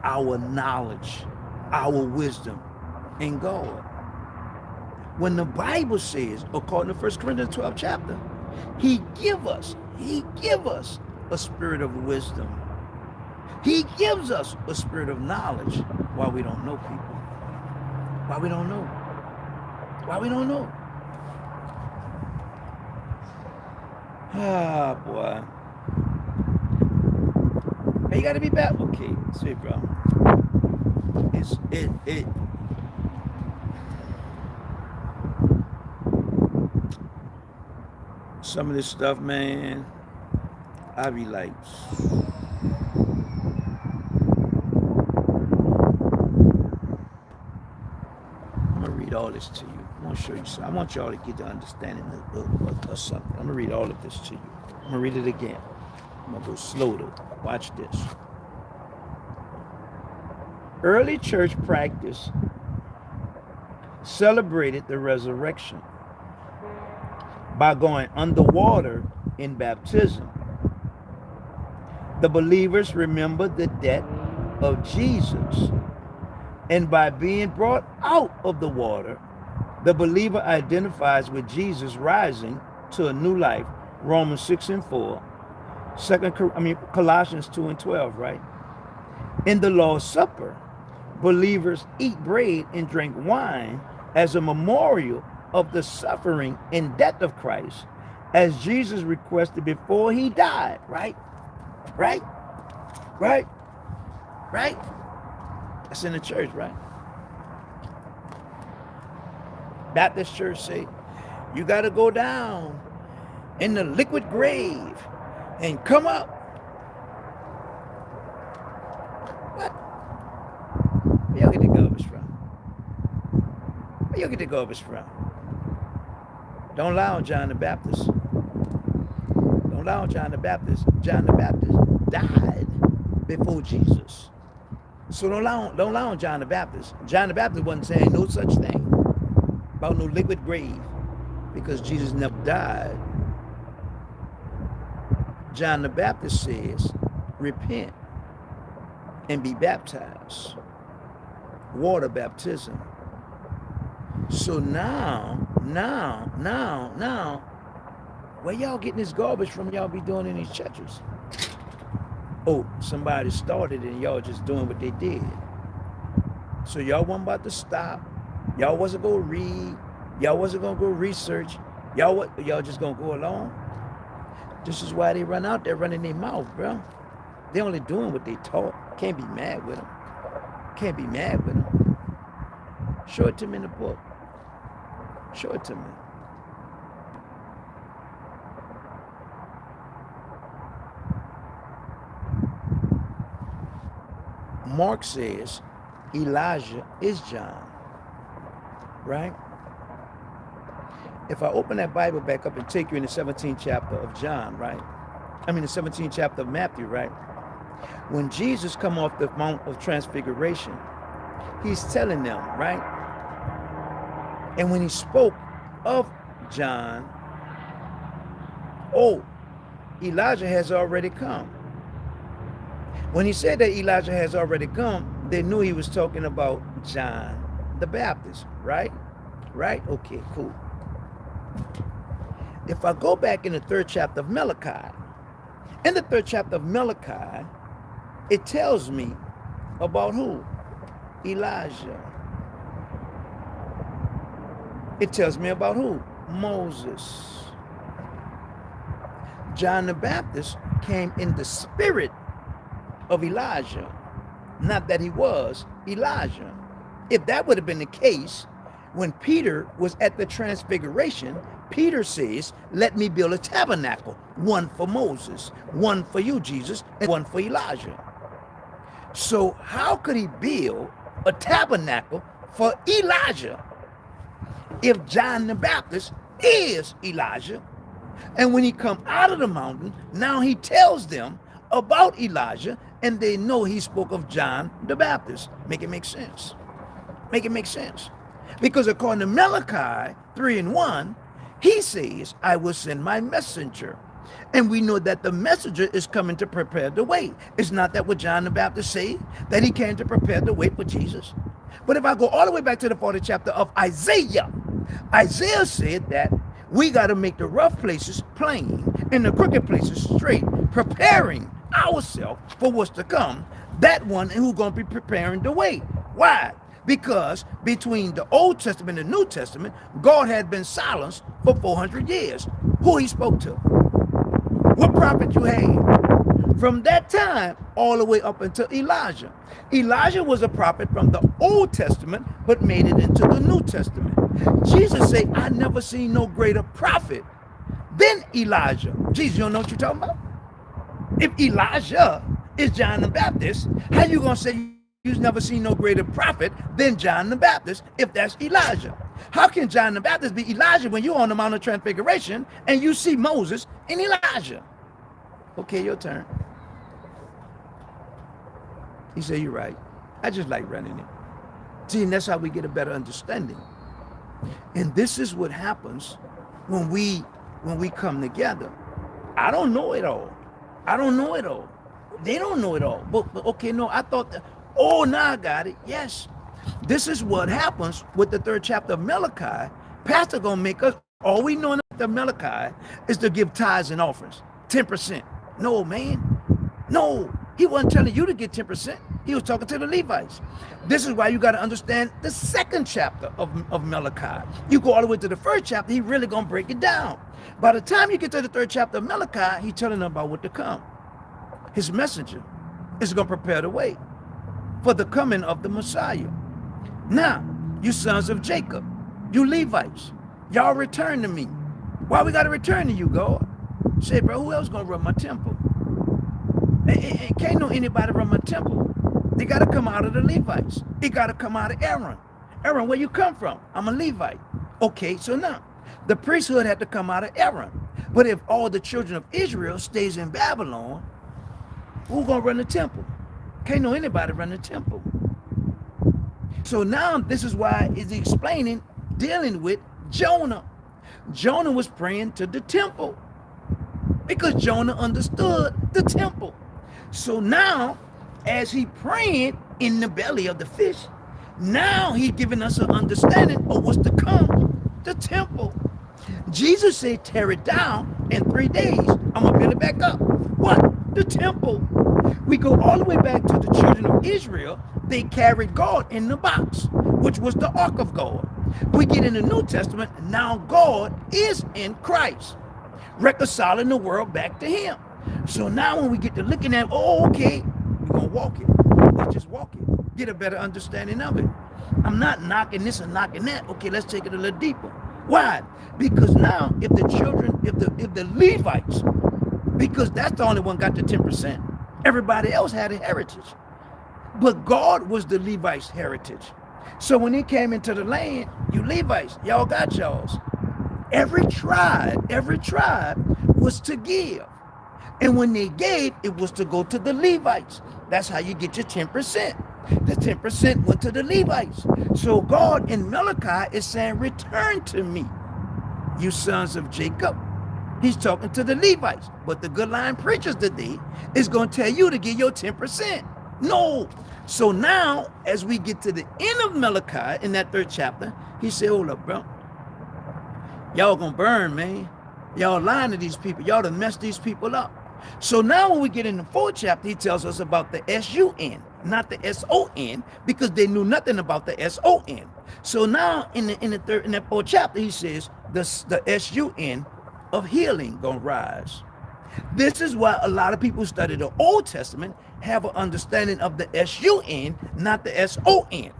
our knowledge, our wisdom in God. When the Bible says, according to 1 Corinthians 12 chapter, he give us a spirit of wisdom. He gives us a spirit of knowledge. Why we don't know, people? Why we don't know? Why we don't know? Ah, boy. Hey, you gotta be back. Okay, see, bro. Some of this stuff, man, I be like, I'm gonna read all this to you. I want to show you something. I want y'all to get the understanding of something. I'm gonna read all of this to you. I'm gonna read it again. I'm gonna go slow though. Watch this. Early church practice celebrated the resurrection by going underwater in baptism. The believers remembered the death of Jesus, and by being brought out of the water, the believer identifies with Jesus rising to a new life. Romans 6:4, Colossians 2:12, right? In the Lord's Supper, believers eat bread and drink wine as a memorial of the suffering and death of Christ, as Jesus requested before he died, right? Right? That's in the church, right? Baptist church say, you got to go down in the liquid grave and come up. What? Where y'all get the garbage from? Where y'all get the garbage from? Don't lie on John the Baptist. Don't lie on John the Baptist. John the Baptist died before Jesus. So don't lie on John the Baptist. John the Baptist wasn't saying no such thing about no liquid grave because Jesus never died. John the Baptist says, repent and be baptized. Water baptism. So now, where y'all getting this garbage from y'all be doing in these churches? Oh, somebody started it and y'all just doing what they did. So y'all wasn't about to stop. Y'all wasn't going to read. Y'all wasn't going to go research. Y'all just going to go along. This is why they run out there running their mouth, bro. They only doing what they taught. Can't be mad with them. Can't be mad with them. Show it to me in the book. Show it to me. Mark says Elijah is John, right? If I open that Bible back up and take you in the 17th chapter of John, right? I mean the 17th chapter of Matthew, right? When Jesus come off the Mount of Transfiguration, he's telling them, right? And when he spoke of John, oh, Elijah has already come. When he said that Elijah has already come, they knew he was talking about John the Baptist, right? Right? Okay, cool. If I go back in the 3rd chapter of Malachi, in the 3rd chapter of Malachi, it tells me about who? Elijah. It tells me about who? Moses. John the Baptist came in the spirit of Elijah, not that he was Elijah. If that would have been the case, when Peter was at the transfiguration, Peter says, let me build a tabernacle, one for Moses, one for you, Jesus, and one for Elijah. So how could he build a tabernacle for Elijah if John the Baptist is Elijah? And when he come out of the mountain, now he tells them about Elijah, and they know he spoke of John the Baptist. Make it make sense. Make it make sense. Because according to Malachi 3:1, he says, I will send my messenger. And we know that the messenger is coming to prepare the way. It's not that what John the Baptist said, that he came to prepare the way for Jesus. But if I go all the way back to the 40th chapter of Isaiah, Isaiah said that we got to make the rough places plain and the crooked places straight, preparing ourselves for what's to come. That one who's going to be preparing the way. Why? Because between the Old Testament and the New Testament, God had been silenced for 400 years. Who he spoke to? What prophet you had? From that time all the way up until Elijah. Elijah was a prophet from the Old Testament, but made it into the New Testament. Jesus said, I never seen no greater prophet than Elijah. Jesus, you don't know what you're talking about? If Elijah is John the Baptist, how you going to say you've never seen no greater prophet than John the Baptist if that's Elijah? How can John the Baptist be Elijah when you're on the Mount of Transfiguration and you see Moses and Elijah? Okay, your turn. He said, you're right. I just like running it. See, and that's how we get a better understanding. And this is what happens when we come together. I don't know it all. I don't know it all. They don't know it all. But okay, no, I thought that. Oh, now I got it. Yes. This is what happens with the 3rd chapter of Malachi. Pastor gonna make us, all we know in the Malachi is to give tithes and offerings, 10%. No, man. No, he wasn't telling you to get 10%. He was talking to the Levites. This is why you got to understand the 2nd chapter of Malachi. You go all the way to the 1st chapter, he really gonna break it down. By the time you get to the 3rd chapter of Malachi, he's telling them about what to come. His messenger is gonna prepare the way for the coming of the Messiah. Now, you sons of Jacob, you Levites, y'all return to me. Why we got to return to you, God? Say, bro, who else gonna run my temple? Can't no anybody run my temple. They got to come out of the Levites. It got to come out of Aaron. Aaron, where you come from? I'm a Levite. Okay, so now the priesthood had to come out of Aaron. But if all the children of Israel stays in Babylon, who gonna run the temple? Can't no anybody run the temple. So now this is why it's explaining, dealing with Jonah. Jonah was praying to the temple because Jonah understood the temple. So now, as he praying in the belly of the fish, now he's giving us an understanding of what's to come, the temple. Jesus said, tear it down in 3 days. I'm going to build it back up. What? The temple. We go all the way back to the children of Israel. They carried God in the box, which was the ark of God. We get in the New Testament, now God is in Christ, reconciling the world back to him. So now when we get to looking at, oh, okay, we're going to walk it. Let's just walk it. Get a better understanding of it. I'm not knocking this and knocking that. Okay, let's take it a little deeper. Why? Because now if the children, if the Levites, because that's the only one got the 10%. Everybody else had a heritage. But God was the Levites' heritage. So when he came into the land, you Levites, y'all got y'all's. Every tribe was to give. And when they gave, it was to go to the Levites. That's how you get your 10%. The 10% went to the Levites. So God in Malachi is saying, return to me, you sons of Jacob. He's talking to the Levites. But the good line preachers today is going to tell you to give your 10%. No. So now, as we get to the end of Malachi, in that 3rd chapter, he said, hold up, bro. Y'all gonna burn, man. Y'all lying to these people. Y'all done messed these people up. So now when we get in the 4th chapter, he tells us about the S-U-N, not the S-O-N, because they knew nothing about the S-O-N. So now in that 4th chapter, he says the S-U-N of healing gonna rise. This is why a lot of people who study the Old Testament have an understanding of the S-U-N, not the S-O-N,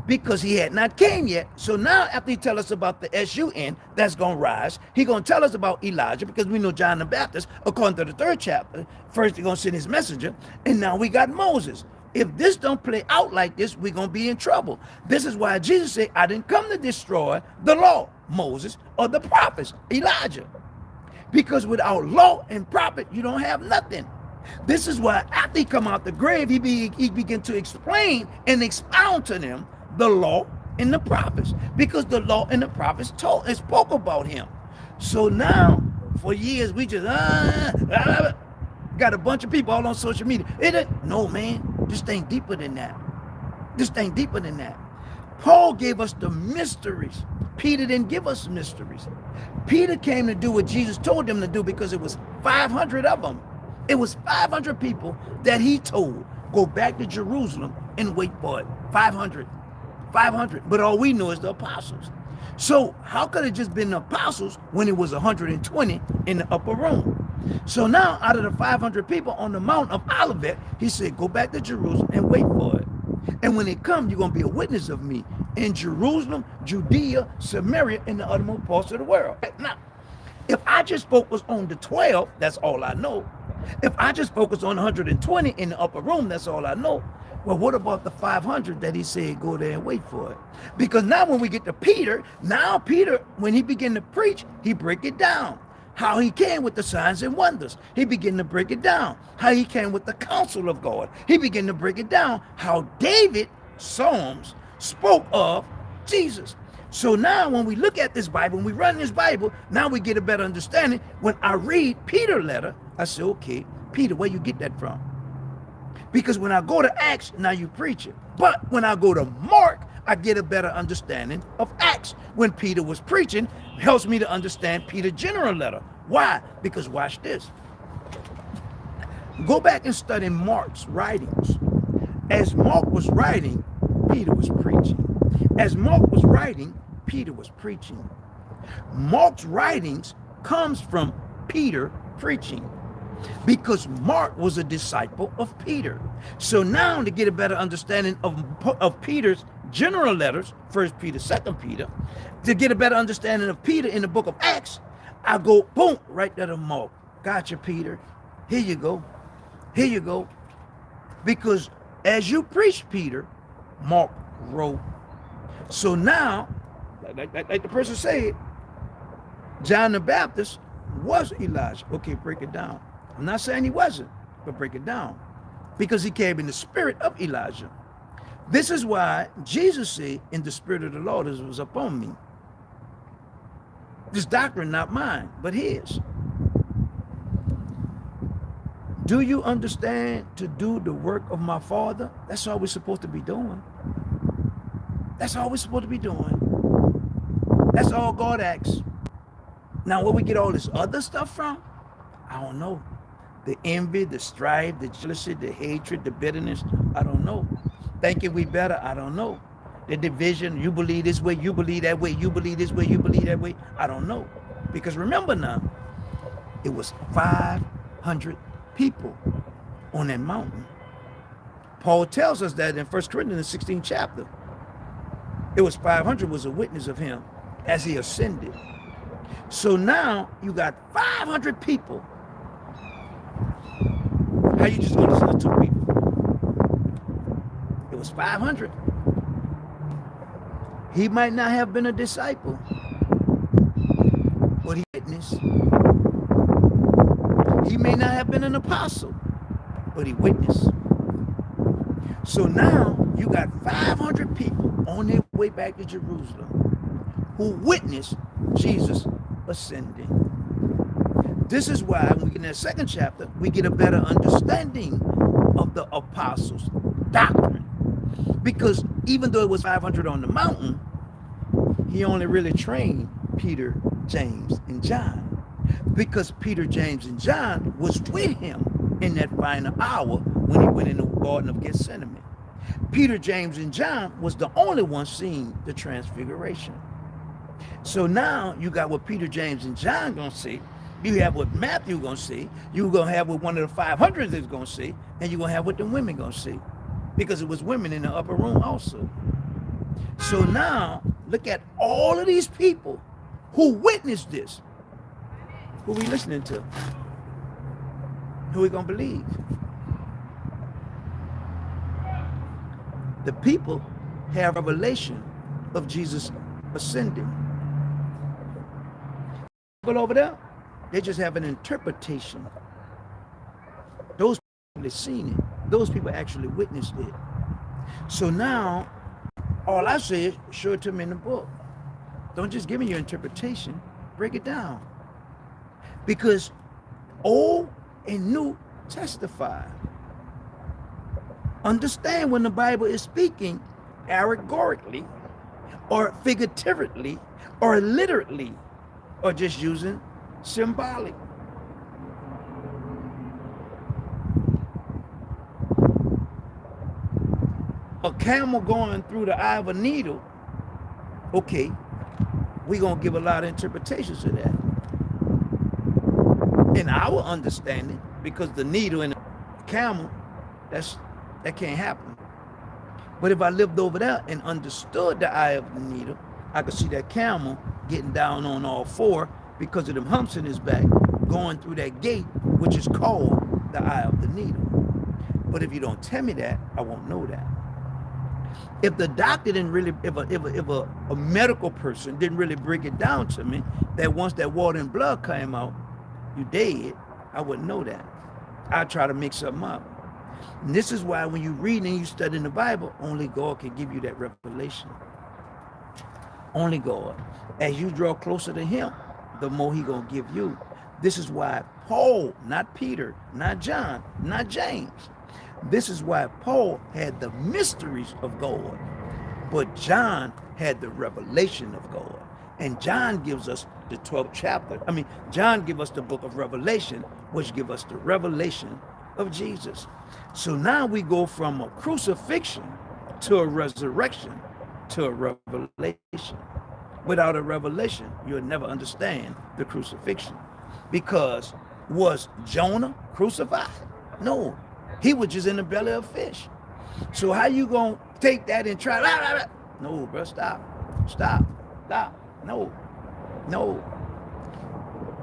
because he had not came yet. So now after he tell us about the S-U-N that's going to rise, he going to tell us about Elijah, because we know John the Baptist, according to the 3rd chapter, first he's going to send his messenger, and now we got Moses. If this don't play out like this, we're going to be in trouble. This is why Jesus said, I didn't come to destroy the law, Moses, or the prophets, Elijah. Because without law and prophet, you don't have nothing. This is why after he come out the grave, he began to explain and expound to them the law and the prophets, because the law and the prophets told and spoke about him. So now, for years, we just got a bunch of people all on social media. No, man, this thing deeper than that. This thing deeper than that. Paul gave us the mysteries. Peter didn't give us mysteries. Peter came to do what Jesus told him to do, because it was 500 of them. It was 500 people that he told, go back to Jerusalem and wait for it. 500. But all we know is the apostles. So how could it just been the apostles when it was 120 in the upper room? So now out of the 500 people on the Mount of Olivet, he said, go back to Jerusalem and wait for it. And when it comes, you're going to be a witness of me in Jerusalem, Judea, Samaria, and the uttermost parts of the world. Now, if I just focus on the 12, that's all I know. If I just focus on 120 in the upper room, that's all I know. Well, what about the 500 that he said go there and wait for it? Because now when we get to Peter, when he began to preach, he break it down. How he came with the signs and wonders. He began to break it down. How he came with the counsel of God. He began to break it down. How David, Psalms, spoke of Jesus. So now when we look at this Bible, when we run this Bible, now we get a better understanding. When I read Peter's letter, I say, okay, Peter, where you get that from? Because when I go to Acts, now you preach it. But when I go to Mark, I get a better understanding of Acts. When Peter was preaching, it helps me to understand Peter's general letter. Why? Because watch this. Go back and study Mark's writings. As Mark was writing, Peter was preaching. As Mark was writing, Peter was preaching. Mark's writings comes from Peter preaching, because Mark was a disciple of Peter. So now to get a better understanding of Peter's general letters, 1 Peter, 2 Peter, to get a better understanding of Peter in the book of Acts, I go, boom, right there to Mark. Gotcha, Peter. Here you go. Here you go. Because as you preach, Peter, Mark wrote. So now, like the person said, John the Baptist was Elijah. Okay, break it down. I'm not saying he wasn't, but break it down. Because he came in the spirit of Elijah. This is why Jesus said, in the spirit of the Lord was upon me. This doctrine, not mine, but his. Do you understand to do the work of my Father? That's all we're supposed to be doing. That's all we're supposed to be doing. That's all God asks. Now, where we get all this other stuff from, I don't know. The envy, the strife, the jealousy, the hatred, the bitterness, I don't know. Thinking we better, I don't know. The division, you believe this way, you believe that way, you believe this way, you believe that way, I don't know. Because remember now, it was 500 people on that mountain. Paul tells us that in 1 Corinthians 16 chapter. It was 500 was a witness of him as he ascended. So now you got 500 people. How you just gonna listen to 2 people? It was 500. He might not have been a disciple, but he witnessed. He may not have been an apostle, but he witnessed. So now you got 500 people on their way back to Jerusalem who witnessed Jesus ascending. This is why when we get in that second chapter, we get a better understanding of the apostles' doctrine. Because even though it was 500 on the mountain, he only really trained Peter, James, and John. Because Peter, James, and John was with him in that final hour when he went in the Garden of Gethsemane. Peter, James, and John was the only one seeing the transfiguration. So now you got what Peter, James, and John going to see. You have what Matthew going to see. You're going to have what one of the 500 is going to see. And you're going to have what the women going to see. Because it was women in the upper room also. So now look at all of these people who witnessed this. Who we listening to? Who we going to believe? The people have revelation of Jesus ascending. People over there, they just have an interpretation. Those people have seen it. Those people actually witnessed it. So now, all I say is, show it to me in the book. Don't just give me your interpretation. Break it down. Because Old and New testify. Understand when the Bible is speaking allegorically or figuratively or literally or just using symbolic. A camel going through the eye of a needle, okay, we're going to give a lot of interpretations of that. In our understanding, because the needle in the camel, that can't happen. But if I lived over there and understood the eye of the needle, I could see that camel getting down on all four because of them humps in his back, going through that gate, which is called the eye of the needle. But if you don't tell me that, I won't know that. If the doctor didn't really, if a medical person didn't really break it down to me, that once that water and blood came out, you dead, I wouldn't know that. I'd try to mix something up. And this is why when you read and you study in the Bible, only God can give you that revelation. Only God. As you draw closer to him, the more he gonna give you. This is why Paul, not Peter, not John, not James. This is why Paul had the mysteries of God, but John had the revelation of God. And John gives us the 12th chapter. John gives us the book of Revelation, which gives us the revelation of Jesus. So now we go from a crucifixion to a resurrection to a revelation. Without a revelation, you'll never understand the crucifixion. Because was Jonah crucified? No, he was just in the belly of a fish. So how you gonna take that and try? No, bro, stop. No.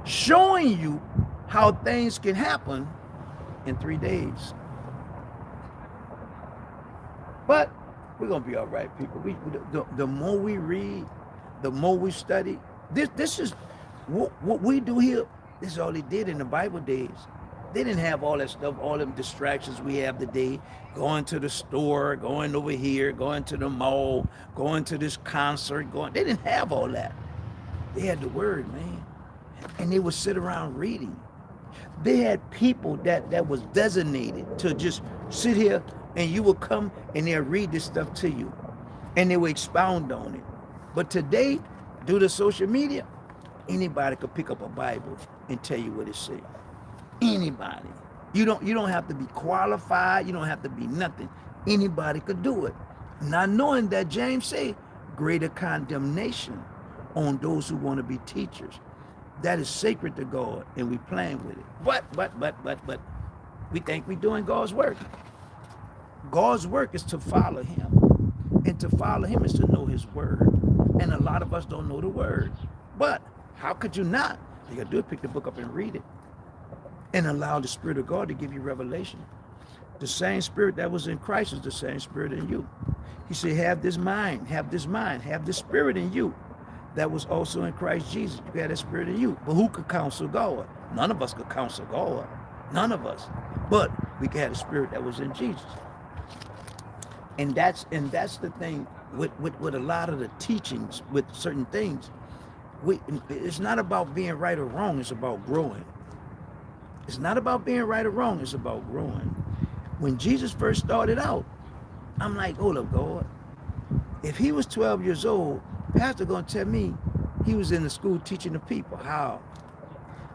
Showing you how things can happen in 3 days. But we're gonna be all right, people. The more we read, the more we study. This is what we do here. This is all they did in the Bible days. They didn't have all that stuff, all them distractions we have today. Going to the store, going over here, going to the mall, going to this concert, They didn't have all that. They had the word, man. And they would sit around reading. They had people that was designated to just sit here, and you would come and they'll read this stuff to you. And they would expound on it. But today, due to social media, anybody could pick up a Bible and tell you what it says. Anybody. You don't have to be qualified. You don't have to be nothing. Anybody could do it. Not knowing that James said, greater condemnation on those who want to be teachers. That is sacred to God, and we playing with it. But we think we're doing God's work. God's work is to follow him. And to follow him is to know his word. And a lot of us don't know the word. But how could you not? All you gotta do is pick the book up and read it. And allow the Spirit of God to give you revelation. The same spirit that was in Christ is the same spirit in you. He said, have this mind, have this mind, have this spirit in you that was also in Christ Jesus. You got that spirit in you. But who could counsel God? None of us could counsel God. None of us. But we had a spirit that was in Jesus. And that's the thing with a lot of the teachings, with certain things. It's not about being right or wrong, it's about growing. It's not about being right or wrong, it's about growing. When Jesus first started out, I'm like, hold up, God. If he was 12 years old, Pastor gonna tell me he was in the school teaching the people. How?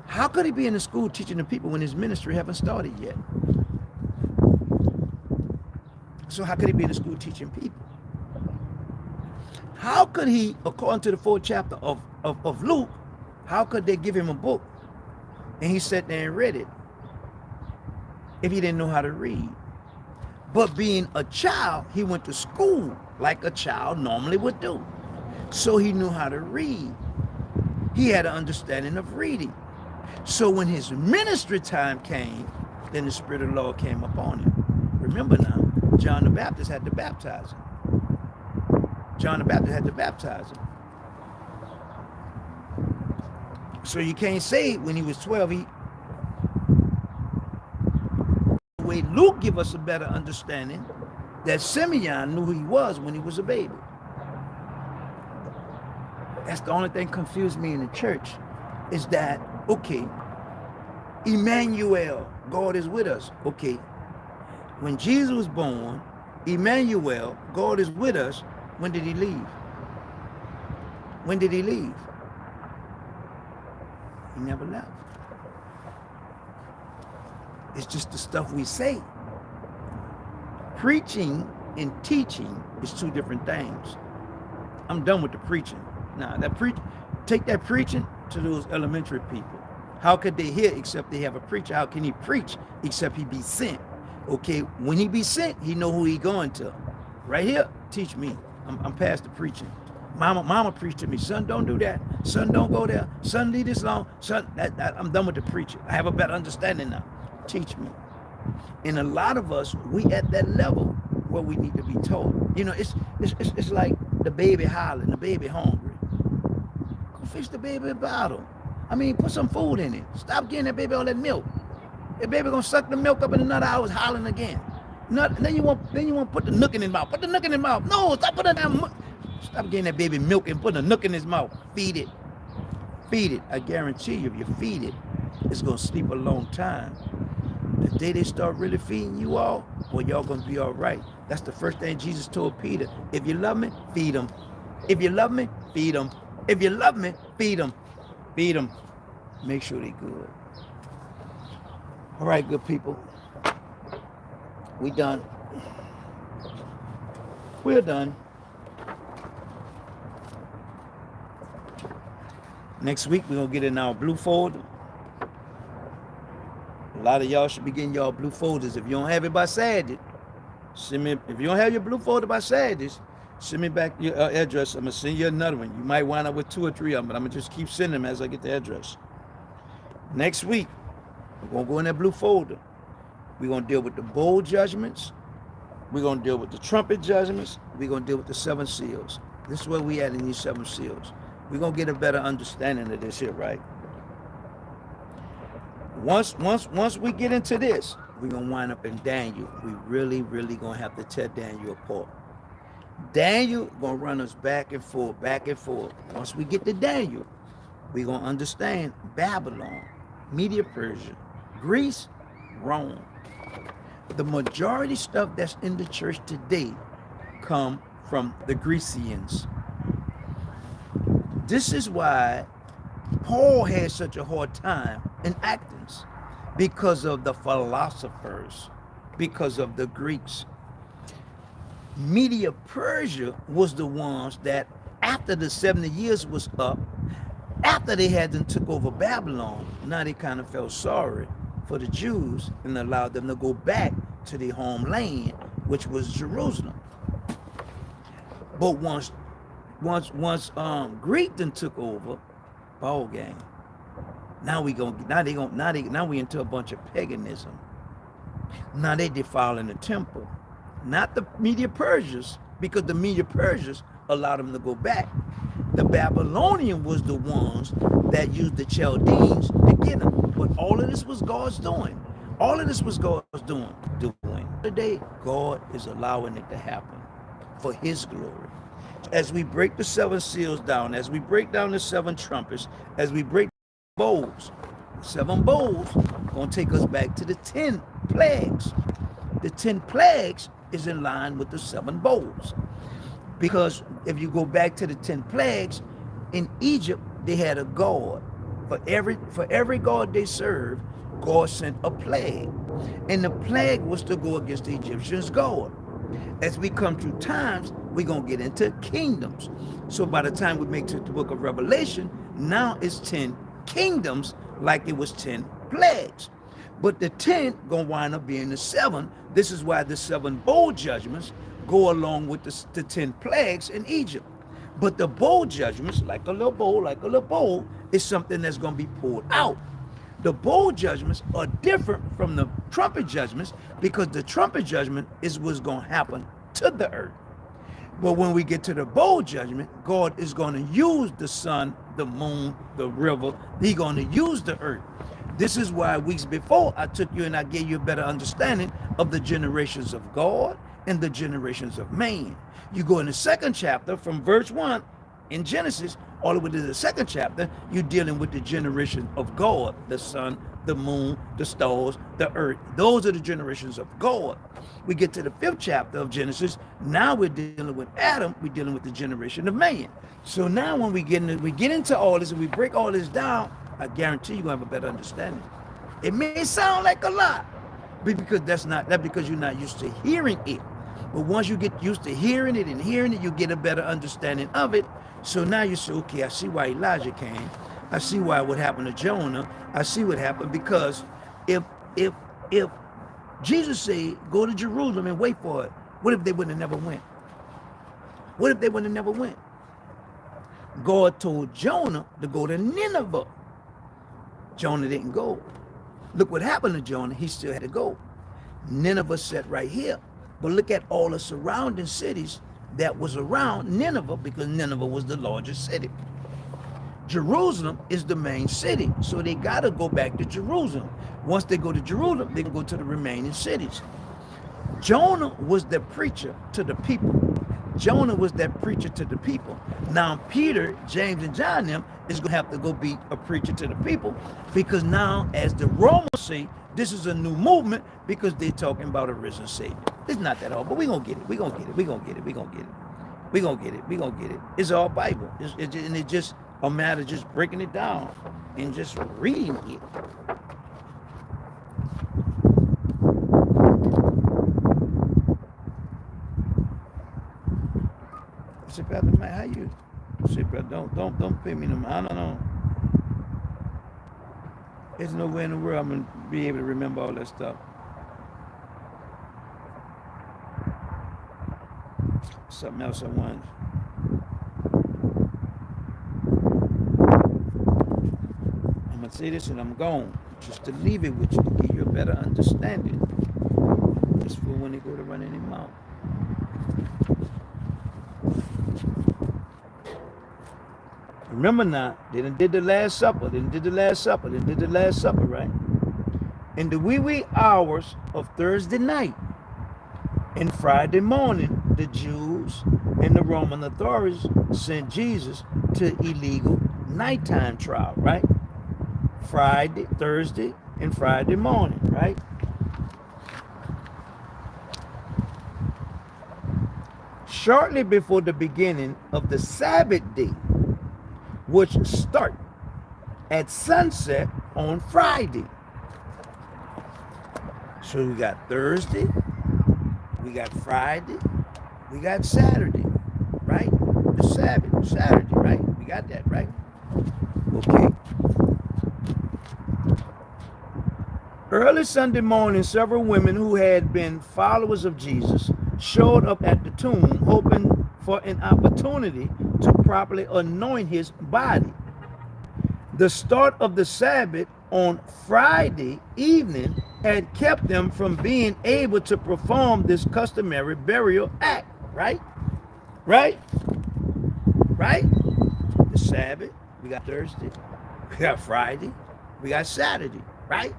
How could he be in the school teaching the people when his ministry haven't started yet? So how could he be in the school teaching people? How could he, according to the 4th chapter of Luke, how could they give him a book and he sat there and read it if he didn't know how to read? But being a child, he went to school like a child normally would do. So he knew how to read. He had an understanding of reading. So when his ministry time came, then the Spirit of the Lord came upon him. Remember now, John the Baptist had to baptize him. John the Baptist had to baptize him. So you can't say when he was 12, the way Luke give us a better understanding that Simeon knew who he was when he was a baby. That's the only thing confused me in the church, is that, okay, Emmanuel, God is with us. Okay, when Jesus was born, Emmanuel, God is with us. When did he leave? When did he leave? He never left. It's just the stuff we say. Preaching and teaching is two different things. I'm done with the preaching. Now, take that preaching to those elementary people. How could they hear except they have a preacher? How can he preach except he be sent? Okay, when he be sent, he know who he going to. Right here, teach me. I'm past the preaching. Mama preached to me. Son, don't do that. Son, don't go there. Son, leave this alone. Son, I'm done with the preaching. I have a better understanding now. Teach me. And a lot of us, we at that level where we need to be taught. You know, it's like the baby hollering, the baby hungry. Go fish the baby a bottle. I mean, put some food in it. Stop getting that baby all that milk. That baby gonna suck the milk up in another hour, hollering again. Then you want to put the nook in his mouth. Put the nook in his mouth. No, stop putting that. Stop getting that baby milk and putting a nook in his mouth. Feed it. Feed it. I guarantee you, if you feed it, it's gonna sleep a long time. The day they start really feeding you all, well, y'all gonna be all right. That's the first thing Jesus told Peter. If you love me, feed them. If you love me, feed them. If you love me, feed them. Feed them. Make sure they're good. All right, good people. We done. We're done. Next week, we're going to get in our blue folder. A lot of y'all should be getting y'all blue folders. If you don't have it by Saturday, send me. If you don't have your blue folder by Saturday, send me back your address. I'm going to send you another one. You might wind up with 2 or 3 of them, but I'm going to just keep sending them as I get the address. Next week, we're going to go in that blue folder. We're going to deal with the bowl judgments. We're going to deal with the trumpet judgments. We're going to deal with the 7 seals. This is where we at in these 7 seals. We're going to get a better understanding of this here, right? Once we get into this, we're going to wind up in Daniel. We really going to have to tear Daniel apart. Daniel going to run us back and forth, back and forth. Once we get to Daniel, we're going to understand Babylon, Media Persia, Greece, Rome. The majority stuff that's in the church today come from the Grecians. This is why Paul had such a hard time in Athens, because of the philosophers, because of the Greeks. Media Persia was the ones that, after the 70 years was up, after they had them took over Babylon, now they kind of felt sorry for the Jews and allowed them to go back to their homeland, which was Jerusalem. But once Greek then took over, ball game. Now we into a bunch of paganism. Now they defiling the temple. Not the Media Persians, because the Media Persians allowed them to go back. The Babylonian was the ones that used the Chaldeans to get them. But all of this was God's doing. All of this was God's doing. Today, God is allowing it to happen for his glory. As we break the 7 seals down, as we break down the 7 trumpets, as we break bowls, 7 bowls going to take us back to the 10 plagues. The 10 plagues is in line with the 7 bowls. Because if you go back to the 10 plagues, in Egypt, they had a god. For every god they served, God sent a plague. And the plague was to go against the Egyptians' god. As we come through times, we're going to get into kingdoms. So by the time we make to the book of Revelation, now it's 10 kingdoms like it was 10 plagues. But the 10 going to wind up being the 7. This is why the 7 bowl judgments go along with the 10 plagues in Egypt. But the bowl judgments, like a little bowl, is something that's going to be pulled out. The bowl judgments are different from the trumpet judgments because the trumpet judgment is what's going to happen to the earth. But when we get to the bowl judgment, God is going to use the sun, the moon, the river. He's going to use the earth. This is why weeks before I took you and I gave you a better understanding of the generations of God and the generations of man. You go in the 2nd chapter from verse 1 in Genesis all the way to the 2nd chapter, you're dealing with the generation of God, the sun, the moon, the stars, the earth. Those are the generations of God. We get to the 5th chapter of Genesis. Now we're dealing with Adam. We're dealing with the generation of man. So now when we get into all this and we break all this down, I guarantee you're going to have a better understanding. It may sound like a lot, but because that's because you're not used to hearing it. But once you get used to hearing it, you get a better understanding of it. So now you say, okay, I see why Elijah came. I see why what happened to Jonah. I see what happened because if Jesus said, go to Jerusalem and wait for it, what if they would have never went? What if they would have never went? God told Jonah to go to Nineveh. Jonah didn't go. Look what happened to Jonah. He still had to go. Nineveh sat right here. But look at all the surrounding cities that was around Nineveh because Nineveh was the largest city. Jerusalem is the main city. So they got to go back to Jerusalem. Once they go to Jerusalem, they can go to the remaining cities. Jonah was the preacher to the people. Jonah was that preacher to the people. Now Peter, James, and John them is going to have to go be a preacher to the people because now, as the Romans say, this is a new movement because they're talking about a risen Savior. It's not that hard, but we're going to get it. We're going to get it. We're going to get it. We're going to get it. We're going to get it. We're going to get it. It's all Bible. And it's just a matter of just breaking it down and just reading it. I said, Brother Mike, how you? I said, brother, don't pay me no money. I don't know. There's no way in the world I'm going to be able to remember all that stuff. Something else I wanted. I'm going to say this and I'm gone. Just to leave it with you, to give you a better understanding. Just for when they go to running their mouth. Remember now, they done did the Last Supper. They done did the Last Supper, right? In the wee hours of Thursday night and Friday morning, the Jews and the Roman authorities sent Jesus to illegal nighttime trial, right? Thursday, and Friday morning, right? Shortly before the beginning of the Sabbath day, which start at sunset on Friday. So we got Thursday, we got Friday, we got Saturday, right? The Sabbath, Saturday, right? We got that, right? Okay. Early Sunday morning, several women who had been followers of Jesus showed up at the tomb, hoping for an opportunity to properly anoint his body. The start of the Sabbath on Friday evening had kept them from being able to perform this customary burial act, right? Right? Right? The Sabbath, we got Thursday, we got Friday, we got Saturday, right?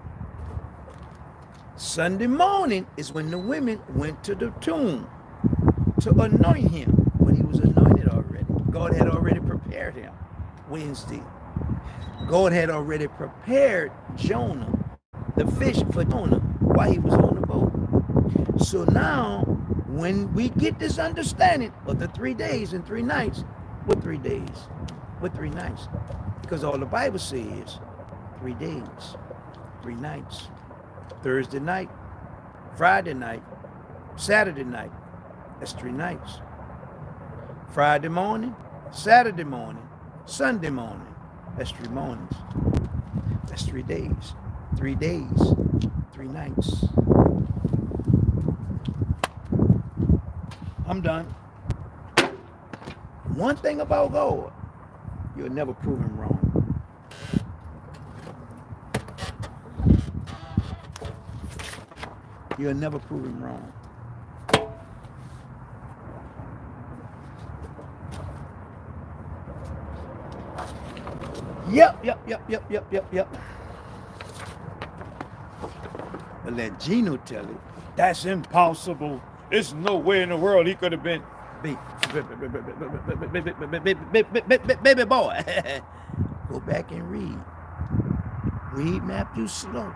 Sunday morning is when the women went to the tomb to anoint him, but he was anointed already. God had already prepared him. Wednesday, God had already prepared Jonah, the fish for Jonah, while he was on the boat. So now, when we get this understanding of the 3 days and 3 nights, what 3 days? What 3 nights? Because all the Bible says 3 days, 3 nights. Thursday night, Friday night, Saturday night. That's 3 nights. Friday morning, Saturday morning, Sunday morning. That's 3 mornings. That's 3 days. 3 days, 3 nights. I'm done. One thing about God, you'll never prove him wrong. You'll never prove him wrong. Yep. But let Gino tell it. That's impossible. There's no way in the world he could have been. Baby boy. Go back and read. Read Matthew slow.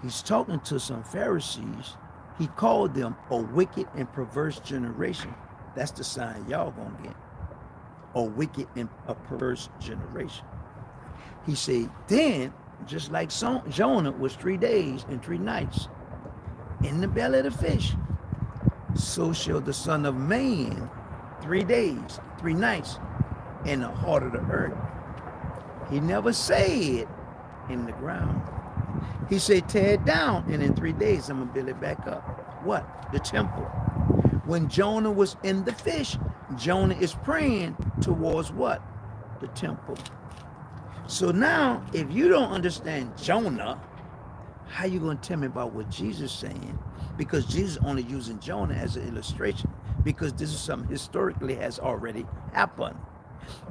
He's talking to some Pharisees. He called them a wicked and perverse generation. That's the sign y'all gonna get. A wicked and a perverse generation. He said, then, just like Jonah was 3 days and 3 nights in the belly of the fish, so shall the Son of Man 3 days, 3 nights in the heart of the earth. He never said in the ground. He said, tear it down, and in 3 days I'm gonna build it back up. What? The temple. When Jonah was in the fish, Jonah is praying towards what? The temple. So now, if you don't understand Jonah, how you going to tell me about what Jesus is saying? Because Jesus only using Jonah as an illustration, because this is something historically has already happened.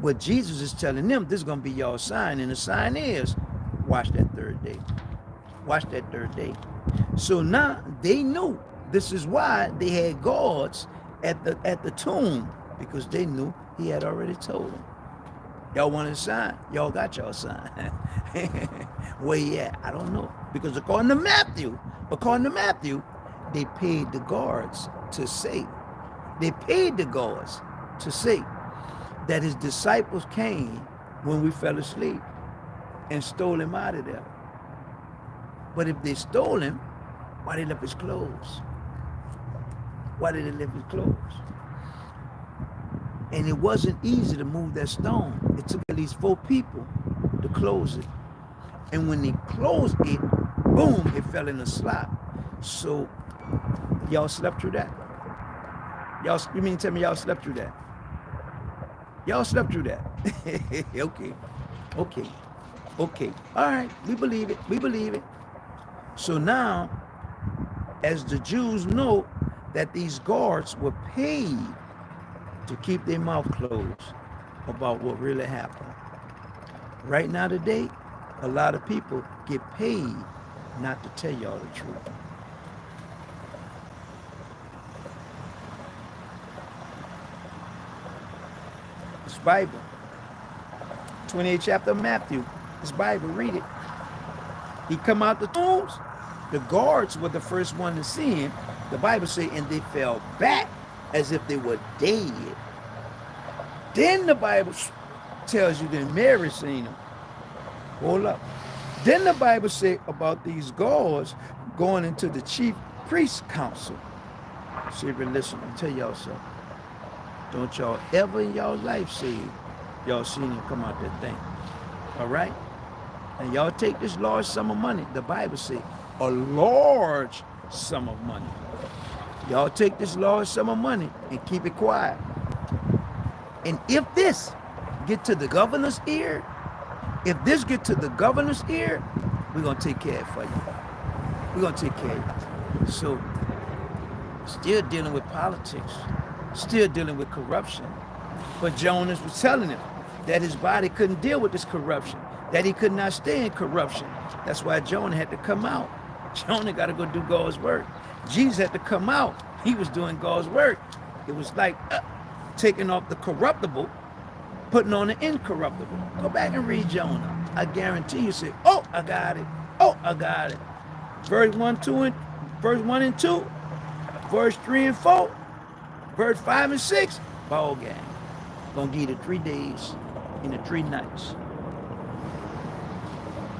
What Jesus is telling them, this is going to be your sign, and the sign is, watch that 3rd day. Watch that 3rd day. So now they knew. This is why they had guards at the tomb, because they knew he had already told them. Y'all want a sign? Y'all got y'all sign. Where he at? I don't know. Because according to Matthew, they paid the guards to say, that his disciples came when we fell asleep and stole him out of there. But if they stole him, why they left his clothes? Why did they leave his clothes? And it wasn't easy to move that stone. It took at least 4 people to close it. And when they closed it, boom, it fell in a slot. So y'all slept through that? You mean to tell me y'all slept through that? Y'all slept through that? Okay. All right, we believe it. So now, as the Jews know that these guards were paid to keep their mouth closed about what really happened. Right now today, a lot of people get paid not to tell y'all the truth. It's Bible. 28th chapter of Matthew. It's Bible, read it. He come out the tombs. The guards were the first one to see him. The Bible says, and they fell back as if they were dead. Then the Bible tells you that Mary seen him. Hold up. Then the Bible says about these guards going into the chief priest council. See if you listen, I'll tell y'all something. Don't y'all ever in y'all life say y'all seen him come out that thing. All right? And y'all take this large sum of money. The Bible says a large sum of money. Y'all take this large sum of money and keep it quiet. And if this get to the governor's ear, we're going to take care of it for you. We're going to take care of you. So, still dealing with politics, still dealing with corruption. But Jonas was telling him that his body couldn't deal with this corruption, that he could not stay in corruption. That's why Jonah had to come out. Jonah got to go do God's work. Jesus had to come out. He was doing God's work. It was like taking off the corruptible, putting on the incorruptible. Go back and read Jonah. I guarantee you say, oh, I got it. Oh, I got it. Verse 1 and 2, verse 3 and 4, verse 5 and 6, ball game. Gonna give you the 3 days and the 3 nights.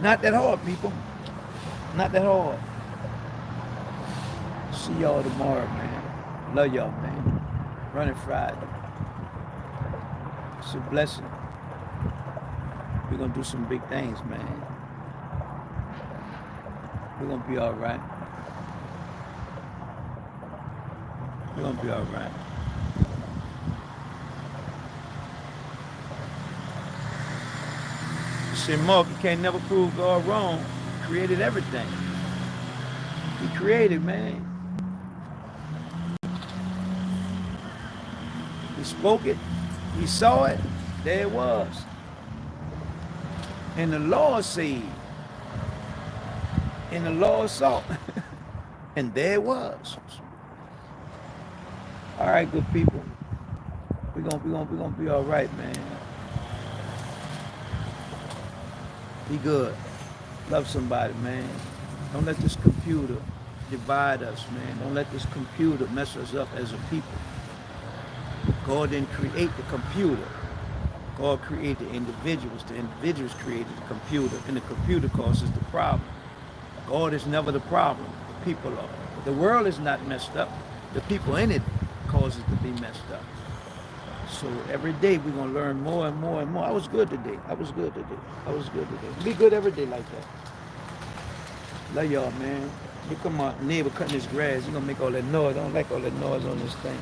Not that hard, people. Not that hard. See y'all tomorrow, man. Love y'all, man. Running Friday. It's a blessing. We're gonna do some big things, man. We're gonna be all right. We're gonna be all right. You say, Mark, you can't never prove God wrong. He created everything. He created, man. He spoke it. He saw it. There it was. And the Lord said, and the Lord saw, and there it was. All right, good people. We're gonna be all right, man. Be good. Love somebody, man. Don't let this computer divide us, man. Don't let this computer mess us up as a people. God didn't create the computer. God created the individuals. The individuals created the computer, and the computer causes the problem. God is never the problem. The people are. The world is not messed up. The people in it cause it to be messed up. So every day we're going to learn more and more and more. I was good today. I was good today. Be good every day like that. Love y'all, man. Here come my neighbor cutting his grass. He's going to make all that noise. I don't like all that noise on this thing.